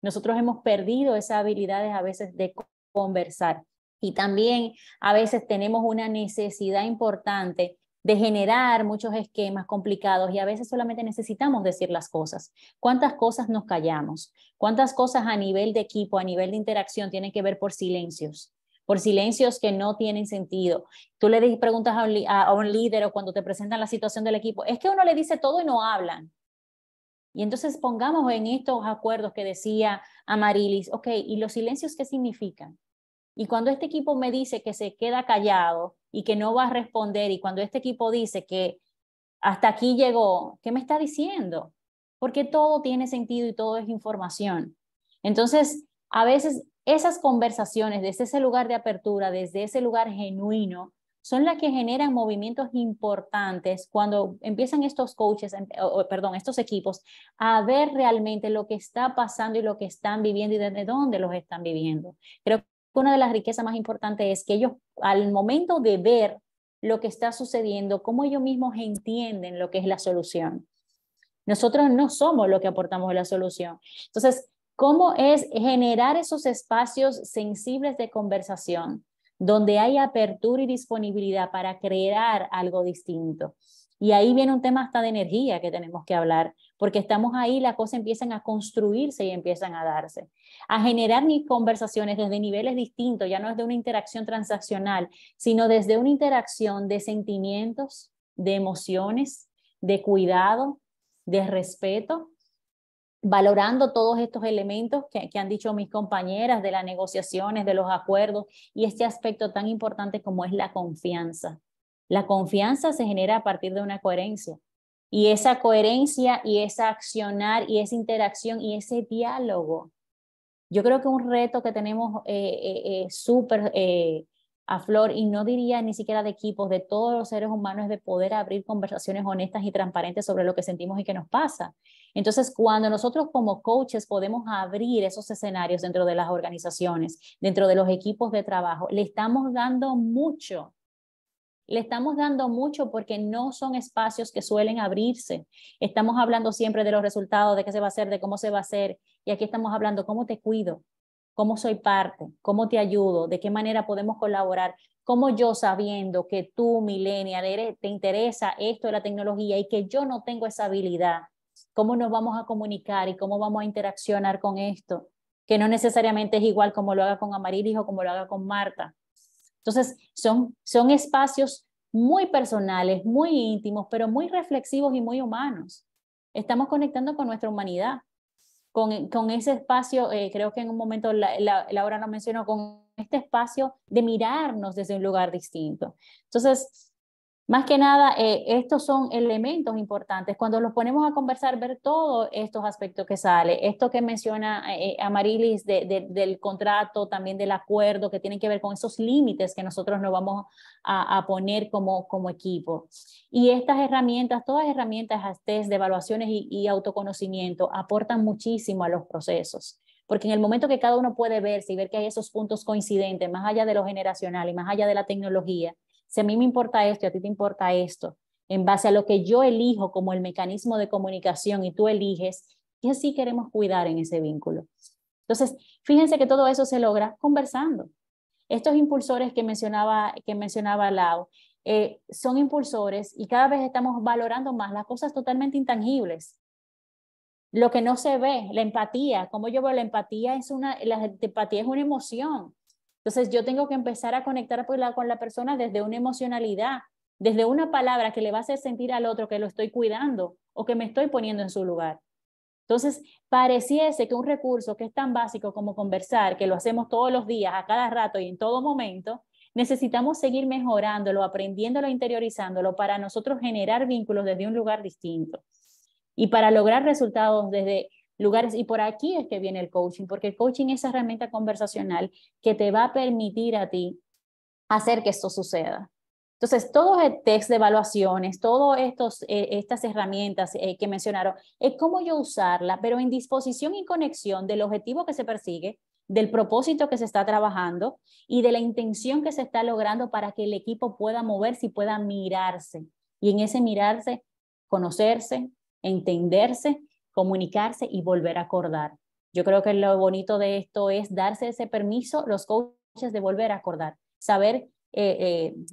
Nosotros hemos perdido esas habilidades a veces de conversar. Y también a veces tenemos una necesidad importante de generar muchos esquemas complicados y a veces solamente necesitamos decir las cosas. ¿Cuántas cosas nos callamos? ¿Cuántas cosas a nivel de equipo, a nivel de interacción tienen que ver por silencios? Por silencios que no tienen sentido. Tú le preguntas a un líder o cuando te presentan la situación del equipo, es que uno le dice todo y no hablan. Y entonces pongamos en estos acuerdos que decía Amarilis, ok, ¿y los silencios qué significan? Y cuando este equipo me dice que se queda callado y que no va a responder, y cuando este equipo dice que hasta aquí llegó, ¿qué me está diciendo? Porque todo tiene sentido y todo es información. Entonces, a veces esas conversaciones desde ese lugar de apertura, desde ese lugar genuino, son las que generan movimientos importantes cuando empiezan estos coaches, estos equipos a ver realmente lo que está pasando y lo que están viviendo y desde dónde los están viviendo. Creo que una de las riquezas más importantes es que ellos, al momento de ver lo que está sucediendo, cómo ellos mismos entienden lo que es la solución. Nosotros no somos lo que aportamos la solución. Entonces, ¿cómo es generar esos espacios sensibles de conversación donde hay apertura y disponibilidad para crear algo distinto? Y ahí viene un tema hasta de energía que tenemos que hablar, porque estamos ahí, las cosas empiezan a construirse y empiezan a darse, a generar mis conversaciones desde niveles distintos, ya no es de una interacción transaccional, sino desde una interacción de sentimientos, de emociones, de cuidado, de respeto, valorando todos estos elementos que han dicho mis compañeras de las negociaciones, de los acuerdos y este aspecto tan importante como es la confianza. La confianza se genera a partir de una coherencia y esa coherencia y esa accionar y esa interacción y ese diálogo. Yo creo que un reto que tenemos súper a flor, y no diría ni siquiera de equipos, de todos los seres humanos, es de poder abrir conversaciones honestas y transparentes sobre lo que sentimos y qué nos pasa. Entonces, cuando nosotros como coaches podemos abrir esos escenarios dentro de las organizaciones, dentro de los equipos de trabajo, le estamos dando mucho. Le estamos dando mucho porque no son espacios que suelen abrirse. Estamos hablando siempre de los resultados, de qué se va a hacer, de cómo se va a hacer. Y aquí estamos hablando, ¿cómo te cuido? ¿Cómo soy parte? ¿Cómo te ayudo? ¿De qué manera podemos colaborar? ¿Cómo yo, sabiendo que tú, millennial, te interesa esto de la tecnología y que yo no tengo esa habilidad, cómo nos vamos a comunicar y cómo vamos a interaccionar con esto? Que no necesariamente es igual como lo haga con Amarilis o como lo haga con Marta. Entonces, son espacios muy personales, muy íntimos, pero muy reflexivos y muy humanos. Estamos conectando con nuestra humanidad. Con ese espacio, creo que en un momento Laura nos mencionó, con este espacio de mirarnos desde un lugar distinto. Entonces, más que nada, estos son elementos importantes. Cuando los ponemos a conversar, ver todos estos aspectos que sale, esto que menciona Amarilis del contrato, también del acuerdo, que tienen que ver con esos límites que nosotros nos vamos a poner como equipo. Y estas herramientas, todas herramientas, test de evaluaciones y autoconocimiento, aportan muchísimo a los procesos. Porque en el momento que cada uno puede verse y ver que hay esos puntos coincidentes, más allá de lo generacional y más allá de la tecnología, si a mí me importa esto y a ti te importa esto, en base a lo que yo elijo como el mecanismo de comunicación y tú eliges, ¿qué sí queremos cuidar en ese vínculo? Entonces, fíjense que todo eso se logra conversando. Estos impulsores que mencionaba Lau, son impulsores y cada vez estamos valorando más las cosas totalmente intangibles. Lo que no se ve, la empatía, como yo veo la empatía, la empatía es una emoción. Entonces yo tengo que empezar a conectar con la persona desde una emocionalidad, desde una palabra que le va a hacer sentir al otro que lo estoy cuidando o que me estoy poniendo en su lugar. Entonces pareciese que un recurso que es tan básico como conversar, que lo hacemos todos los días, a cada rato y en todo momento, necesitamos seguir mejorándolo, aprendiéndolo, interiorizándolo para nosotros generar vínculos desde un lugar distinto. Y para lograr resultados desde lugares, y por aquí es que viene el coaching, porque el coaching es esa herramienta conversacional que te va a permitir a ti hacer que esto suceda. Entonces, todo el test de evaluaciones, todas estas herramientas que mencionaron, es cómo yo usarla, pero en disposición y conexión del objetivo que se persigue, del propósito que se está trabajando y de la intención que se está logrando para que el equipo pueda moverse y pueda mirarse. Y en ese mirarse, conocerse, entenderse, comunicarse y volver a acordar. Yo creo que lo bonito de esto es darse ese permiso, los coaches, de volver a acordar, saber,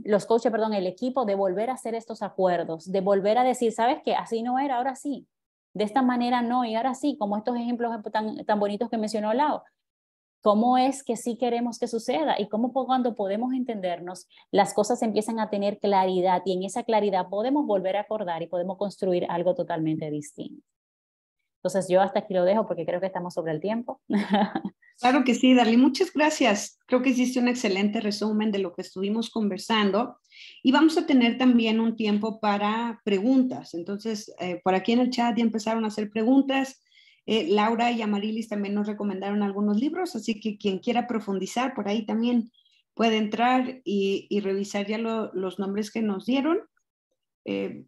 los coaches, perdón, el equipo, de volver a hacer estos acuerdos, de volver a decir, ¿sabes qué? Así no era, ahora sí. De esta manera no, y ahora sí, como estos ejemplos tan bonitos que mencionó Lau. ¿Cómo es que sí queremos que suceda? Y cómo cuando podemos entendernos, las cosas empiezan a tener claridad y en esa claridad podemos volver a acordar y podemos construir algo totalmente distinto. Entonces yo hasta aquí lo dejo porque creo que estamos sobre el tiempo. Claro que sí, Darly, muchas gracias. Creo que hiciste un excelente resumen de lo que estuvimos conversando y vamos a tener también un tiempo para preguntas. Entonces, por aquí en el chat ya empezaron a hacer preguntas. Laura y Amarilis también nos recomendaron algunos libros, así que quien quiera profundizar por ahí también puede entrar y revisar ya los nombres que nos dieron.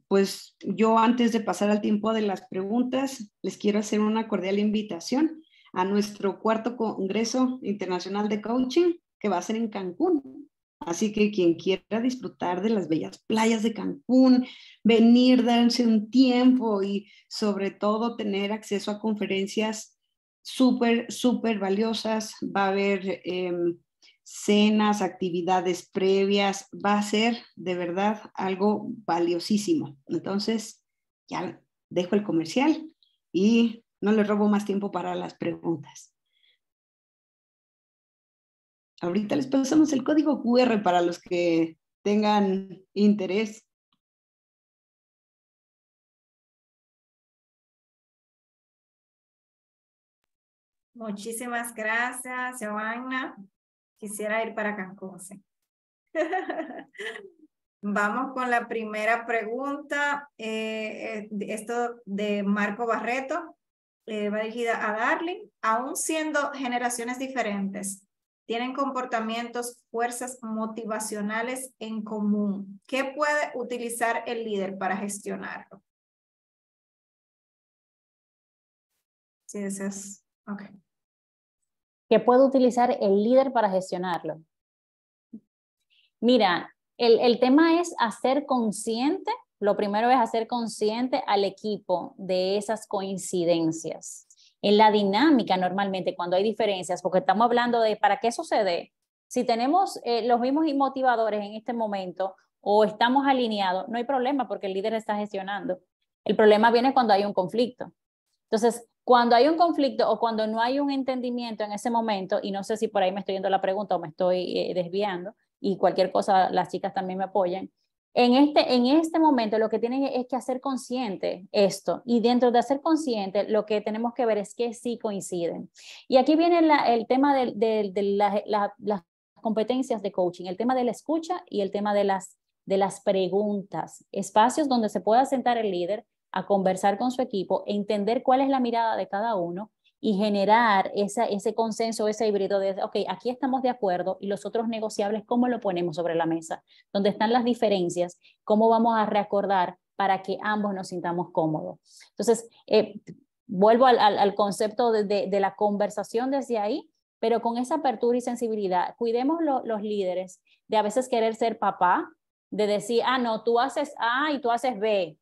Pues yo, antes de pasar al tiempo de las preguntas, les quiero hacer una cordial invitación a nuestro 4º Congreso Internacional de Coaching, que va a ser en Cancún. Así que quien quiera disfrutar de las bellas playas de Cancún, venir, darse un tiempo y sobre todo tener acceso a conferencias súper, súper valiosas. Va a haber cenas, actividades previas. Va a ser de verdad algo valiosísimo. Entonces, ya dejo el comercial y no les robo más tiempo para las preguntas. Ahorita les pasamos el código QR para los que tengan interés. Muchísimas gracias, Joanna. Quisiera ir para Cancún, sí. Vamos con la primera pregunta. Esto de Marco Barreto, va dirigida a Darly. Aún siendo generaciones diferentes, tienen comportamientos, fuerzas motivacionales en común. ¿Qué puede utilizar el líder para gestionarlo? Sí, eso es. Ok. ¿Qué puede utilizar el líder para gestionarlo? Mira, el tema es hacer consciente, lo primero es hacer consciente al equipo de esas coincidencias. en la dinámica normalmente cuando hay diferencias, porque estamos hablando de para qué sucede. Si tenemos los mismos motivadores en este momento o estamos alineados, no hay problema porque el líder está gestionando. El problema viene cuando hay un conflicto. Entonces, cuando hay un conflicto o cuando no hay un entendimiento en ese momento, y no sé si por ahí me estoy yendo la pregunta o me estoy desviando, y cualquier cosa las chicas también me apoyan, en este momento lo que tienen es que hacer consciente esto, y dentro de hacer consciente lo que tenemos que ver es que sí coinciden. Y aquí viene el tema de las competencias de coaching, el tema de la escucha y el tema de las preguntas, espacios donde se pueda sentar el líder a conversar con su equipo, entender cuál es la mirada de cada uno y generar ese consenso, ese híbrido de, ok, aquí estamos de acuerdo y los otros negociables, ¿cómo lo ponemos sobre la mesa? ¿Dónde están las diferencias? ¿Cómo vamos a reacordar para que ambos nos sintamos cómodos? Entonces, vuelvo al concepto de la conversación desde ahí, pero con esa apertura y sensibilidad. Cuidemos los líderes de a veces querer ser papá, de decir, no, tú haces A y tú haces B.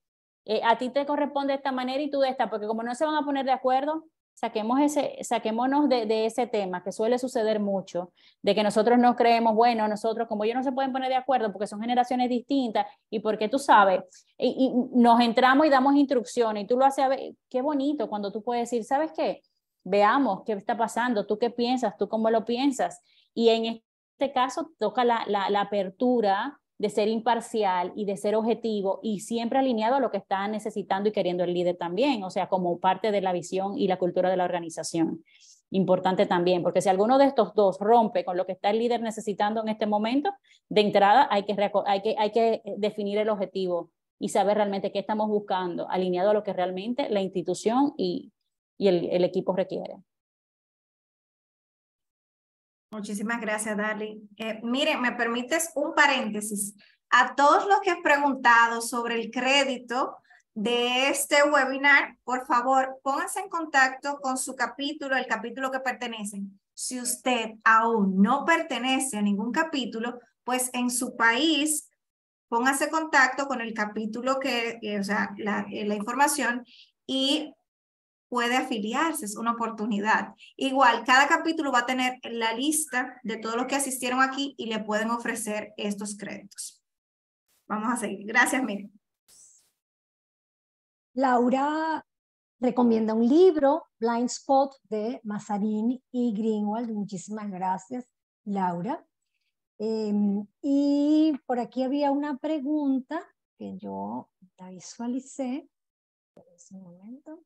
A ti te corresponde de esta manera y tú de esta, porque como no se van a poner de acuerdo, saquémonos de ese tema que suele suceder mucho, de que nosotros no creemos, bueno, nosotros como ellos no se pueden poner de acuerdo porque son generaciones distintas y porque tú sabes, y nos entramos y damos instrucciones y tú lo haces, a ver, qué bonito cuando tú puedes decir, ¿sabes qué? Veamos qué está pasando, tú qué piensas, tú cómo lo piensas. Y en este caso toca la apertura de ser imparcial y de ser objetivo y siempre alineado a lo que está necesitando y queriendo el líder también, o sea, como parte de la visión y la cultura de la organización. Importante también, porque si alguno de estos dos rompe con lo que está el líder necesitando en este momento, de entrada hay que definir el objetivo y saber realmente qué estamos buscando, alineado a lo que realmente la institución y el equipo requiere. Muchísimas gracias, Darly. Mire, ¿me permites un paréntesis? A todos los que han preguntado sobre el crédito de este webinar, por favor, pónganse en contacto con su capítulo, el capítulo que pertenecen. Si usted aún no pertenece a ningún capítulo, pues en su país, póngase en contacto con el capítulo o sea, la información y puede afiliarse, es una oportunidad. Igual, cada capítulo va a tener la lista de todos los que asistieron aquí y le pueden ofrecer estos créditos. Vamos a seguir. Gracias, Miriam. Laura recomienda un libro, Blind Spot, de Mazzarini y Greenwald. Muchísimas gracias, Laura. Y por aquí había una pregunta que yo la visualicé. Un momento.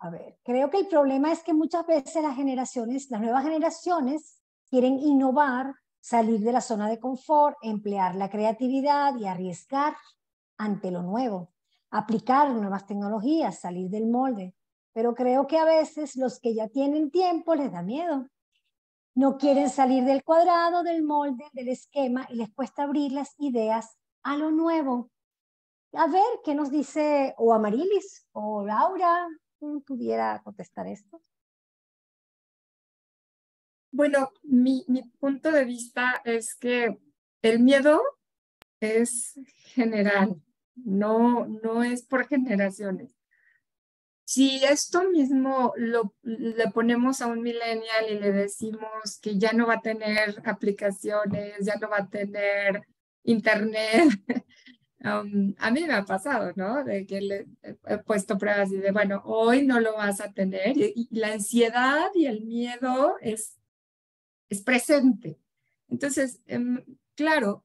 A ver, creo que el problema es que muchas veces las nuevas generaciones quieren innovar, salir de la zona de confort, emplear la creatividad y arriesgar ante lo nuevo, aplicar nuevas tecnologías, salir del molde. Pero creo que a veces los que ya tienen tiempo les da miedo. No quieren salir del cuadrado, del molde, del esquema y les cuesta abrir las ideas a lo nuevo. A ver, ¿qué nos dice o Amarilis o Laura? ¿Pudiera contestar esto? Bueno, mi punto de vista es que el miedo es general, no es por generaciones. Si esto mismo le ponemos a un millennial y le decimos que ya no va a tener aplicaciones, ya no va a tener internet, a mí me ha pasado, ¿no? De que le he puesto pruebas y de, bueno, hoy no lo vas a tener. Y la ansiedad y el miedo es presente. Entonces, claro,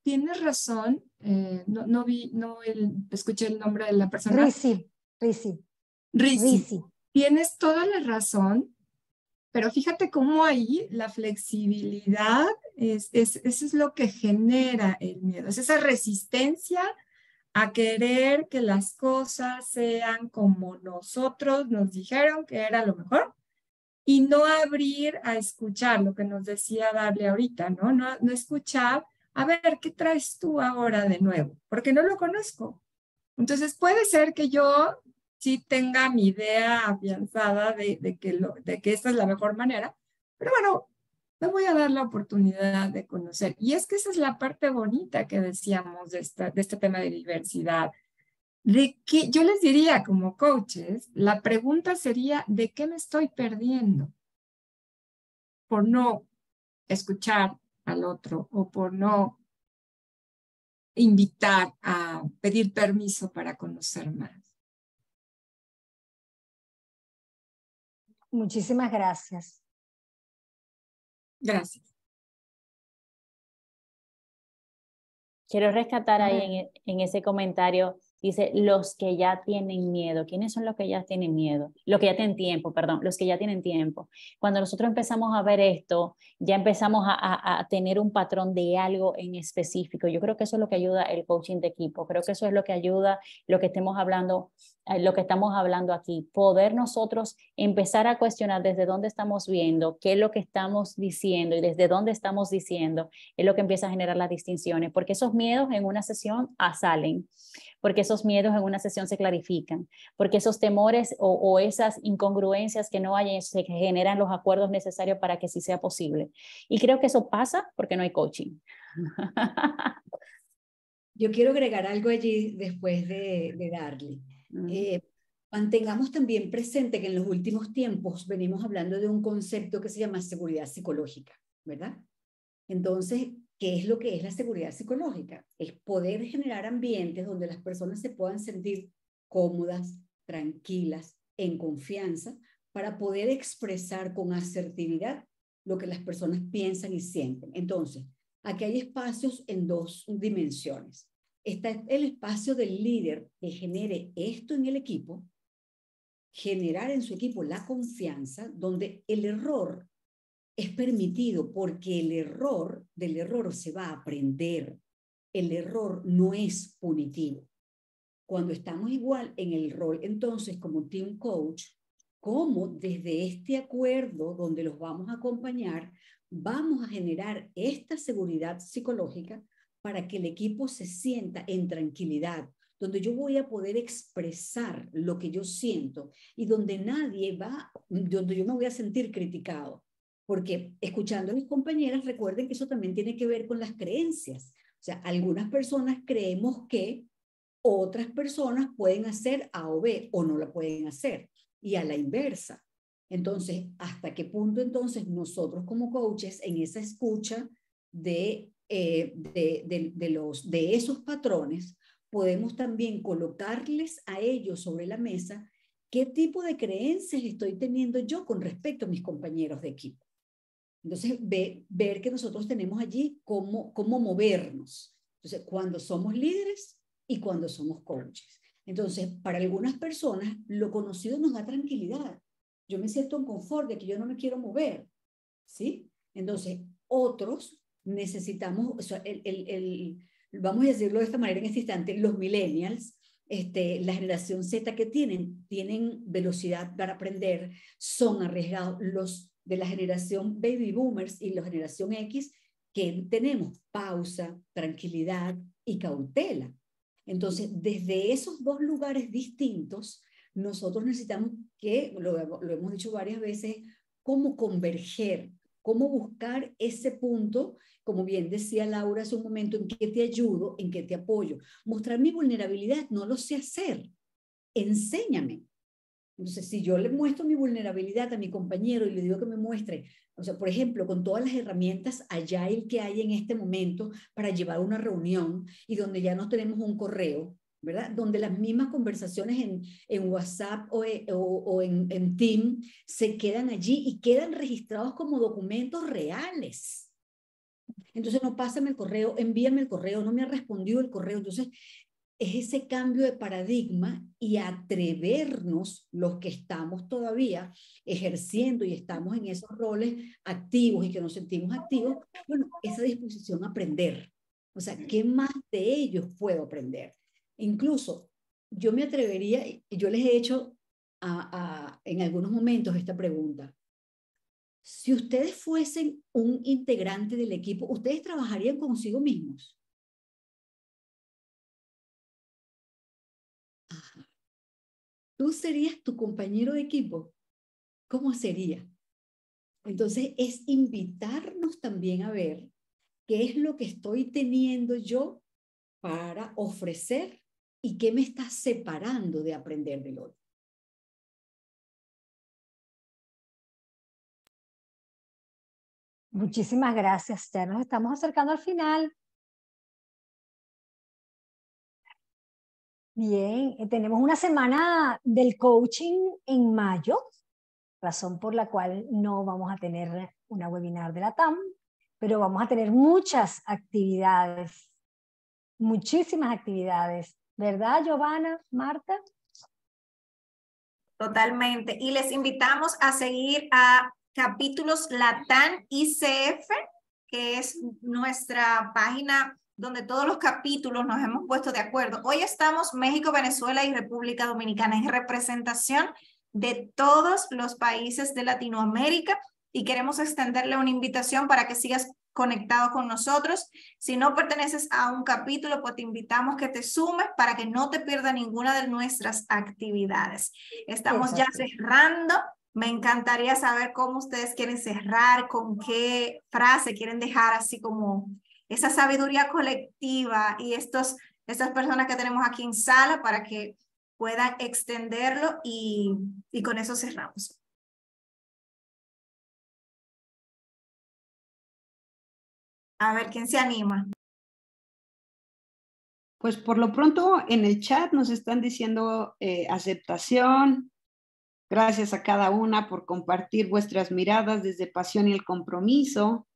tienes razón. No escuché el nombre de la persona. Rizzi. Tienes toda la razón, pero fíjate cómo ahí la flexibilidad eso es lo que genera el miedo, es esa resistencia a querer que las cosas sean como nosotros nos dijeron que era lo mejor y no abrir a escuchar lo que nos decía Darle ahorita, ¿no? No escuchar, a ver, ¿qué traes tú ahora de nuevo? Porque no lo conozco. Entonces puede ser que yo sí tenga mi idea afianzada de que esta es la mejor manera, pero bueno, me voy a dar la oportunidad de conocer. Y es que esa es la parte bonita que decíamos de este tema de diversidad. de qué, yo les diría como coaches, la pregunta sería, ¿de qué me estoy perdiendo por no escuchar al otro o por no invitar a pedir permiso para conocer más? Muchísimas gracias. Gracias. Quiero rescatar ahí en ese comentario, dice, los que ya tienen miedo. ¿Quiénes son los que ya tienen miedo? Los que ya tienen tiempo, perdón, los que ya tienen tiempo. Cuando nosotros empezamos a ver esto, ya empezamos a tener un patrón de algo en específico. Yo creo que eso es lo que ayuda el coaching de equipo. Creo que eso es lo que ayuda lo que estemos hablando, lo que estamos hablando aquí. Poder nosotros empezar a cuestionar desde dónde estamos viendo, qué es lo que estamos diciendo y desde dónde estamos diciendo, es lo que empieza a generar las distinciones, porque esos miedos en una sesión salen, porque esos miedos en una sesión se clarifican, porque esos temores o esas incongruencias que no hay se generan los acuerdos necesarios para que sí sea posible. Y creo que eso pasa porque no hay coaching. Yo quiero agregar algo allí después de Darly. Mantengamos también presente que en los últimos tiempos venimos hablando de un concepto que se llama seguridad psicológica, ¿verdad? Entonces, ¿qué es lo que es la seguridad psicológica? Es poder generar ambientes donde las personas se puedan sentir cómodas, tranquilas, en confianza, para poder expresar con asertividad lo que las personas piensan y sienten. Entonces, aquí hay espacios en dos dimensiones. Está el espacio del líder que genere esto en el equipo, generar en su equipo la confianza, donde el error es permitido porque del error se va a aprender. El error no es punitivo. Cuando estamos igual en el rol, entonces, como team coach, como desde este acuerdo donde los vamos a acompañar, vamos a generar esta seguridad psicológica para que el equipo se sienta en tranquilidad, donde yo voy a poder expresar lo que yo siento y donde donde yo me voy a sentir criticado. Porque escuchando a mis compañeras, recuerden que eso también tiene que ver con las creencias. O sea, algunas personas creemos que otras personas pueden hacer A o B o no la pueden hacer. Y a la inversa. Entonces, ¿hasta qué punto entonces nosotros como coaches en esa escucha de esos patrones podemos también colocarles a ellos sobre la mesa qué tipo de creencias estoy teniendo yo con respecto a mis compañeros de equipo? Entonces, ver que nosotros tenemos allí cómo movernos. Entonces, cuando somos líderes y cuando somos coaches. Entonces, para algunas personas, lo conocido nos da tranquilidad. Yo me siento en confort de que yo no me quiero mover, ¿sí? Entonces, otros necesitamos, o sea, vamos a decirlo de esta manera en este instante, los millennials, la generación Z que tienen velocidad para aprender, son arriesgados. Los de la generación baby boomers y la generación X, que tenemos pausa, tranquilidad y cautela. Entonces, desde esos dos lugares distintos, nosotros necesitamos que, lo hemos dicho varias veces, cómo converger, cómo buscar ese punto, como bien decía Laura hace un momento, en qué te ayudo, en qué te apoyo. Mostrar mi vulnerabilidad, no lo sé hacer, enséñame. Entonces, si yo le muestro mi vulnerabilidad a mi compañero y le digo que me muestre, o sea, por ejemplo, con todas las herramientas agile que hay en este momento para llevar una reunión y donde ya no tenemos un correo, ¿verdad? Donde las mismas conversaciones en WhatsApp o en Team se quedan allí y quedan registrados como documentos reales. Entonces, no, pásame el correo, envíame el correo, no me ha respondido el correo. Entonces, es ese cambio de paradigma y atrevernos los que estamos todavía ejerciendo y estamos en esos roles activos y que nos sentimos activos, bueno, esa disposición a aprender. O sea, ¿qué más de ellos puedo aprender? Incluso yo me atrevería, yo les he hecho en algunos momentos esta pregunta. Si ustedes fuesen un integrante del equipo, ¿ustedes trabajarían consigo mismos? Ajá. ¿Tú serías tu compañero de equipo? ¿Cómo sería? Entonces, es invitarnos también a ver qué es lo que estoy teniendo yo para ofrecer y qué me está separando de aprender del otro. Muchísimas gracias. Ya nos estamos acercando al final. Bien, tenemos una semana del coaching en mayo, razón por la cual no vamos a tener una webinar de la TAM, pero vamos a tener muchas actividades, muchísimas actividades. ¿Verdad, Giovanna, Marta? Totalmente. Y les invitamos a seguir a Capítulos Latam ICF, que es nuestra página donde todos los capítulos nos hemos puesto de acuerdo. Hoy estamos México, Venezuela y República Dominicana en representación de todos los países de Latinoamérica y queremos extenderle una invitación para que sigas conectado con nosotros. Si no perteneces a un capítulo, pues te invitamos que te sumes para que no te pierdas ninguna de nuestras actividades. Estamos ya cerrando. Me encantaría saber cómo ustedes quieren cerrar, con qué frase quieren dejar así como esa sabiduría colectiva y estas personas que tenemos aquí en sala para que puedan extenderlo y con eso cerramos. A ver, ¿quién se anima? Pues por lo pronto en el chat nos están diciendo aceptación. Gracias a cada una por compartir vuestras miradas desde pasión y el compromiso.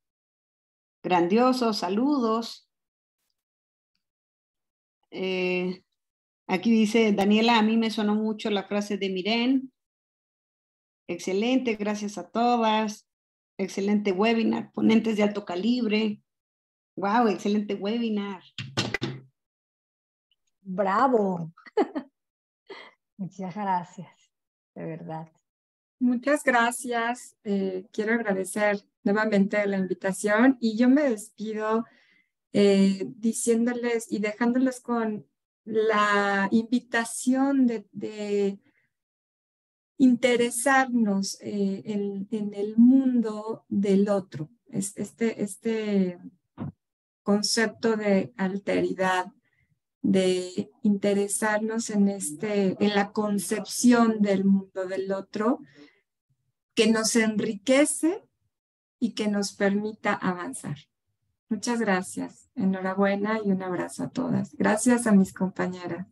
Grandioso, saludos. Aquí dice Daniela, a mí me sonó mucho la frase de Miren. Excelente, gracias a todas. Excelente webinar, ponentes de alto calibre. Wow, excelente webinar. Bravo. Muchas gracias, de verdad. Muchas gracias. Quiero agradecer nuevamente la invitación y yo me despido diciéndoles y dejándoles con la invitación de interesarnos en el mundo del otro. Este concepto de alteridad, de interesarnos en la concepción del mundo del otro, que nos enriquece y que nos permita avanzar. Muchas gracias. Enhorabuena y un abrazo a todas. Gracias a mis compañeras.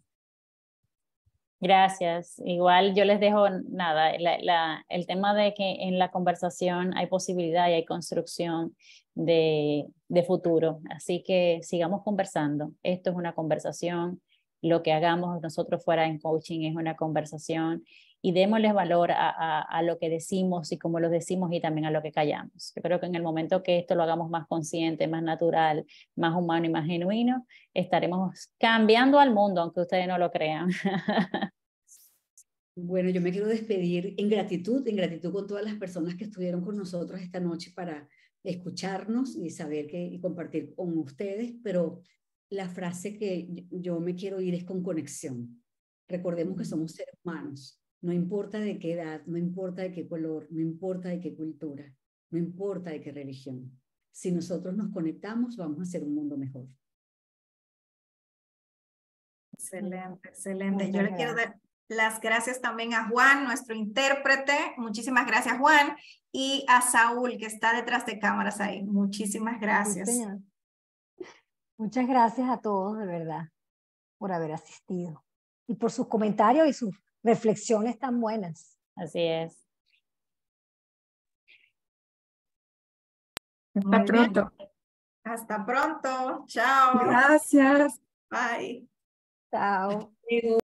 Gracias. Igual yo les dejo nada, el tema de que en la conversación hay posibilidad y hay construcción de futuro. Así que sigamos conversando. Esto es una conversación. Lo que hagamos nosotros fuera en coaching es una conversación y démosles valor a lo que decimos y cómo lo decimos y también a lo que callamos. Yo creo que en el momento que esto lo hagamos más consciente, más natural, más humano y más genuino, estaremos cambiando al mundo, aunque ustedes no lo crean. Bueno, yo me quiero despedir en gratitud con todas las personas que estuvieron con nosotros esta noche para escucharnos y saber y compartir con ustedes, pero la frase que yo me quiero ir es con conexión. Recordemos que somos seres humanos, no importa de qué edad, no importa de qué color, no importa de qué cultura, no importa de qué religión. Si nosotros nos conectamos, vamos a hacer un mundo mejor. Excelente, excelente. Yo le quiero dar las gracias también a Juan, nuestro intérprete. Muchísimas gracias, Juan. Y a Saúl, que está detrás de cámaras ahí. Muchísimas gracias. Sí, señor. Muchas gracias a todos, de verdad, por haber asistido. Y por sus comentarios y sus reflexiones tan buenas. Así es. Hasta pronto. Hasta pronto. Chao. Gracias. Bye. Chao.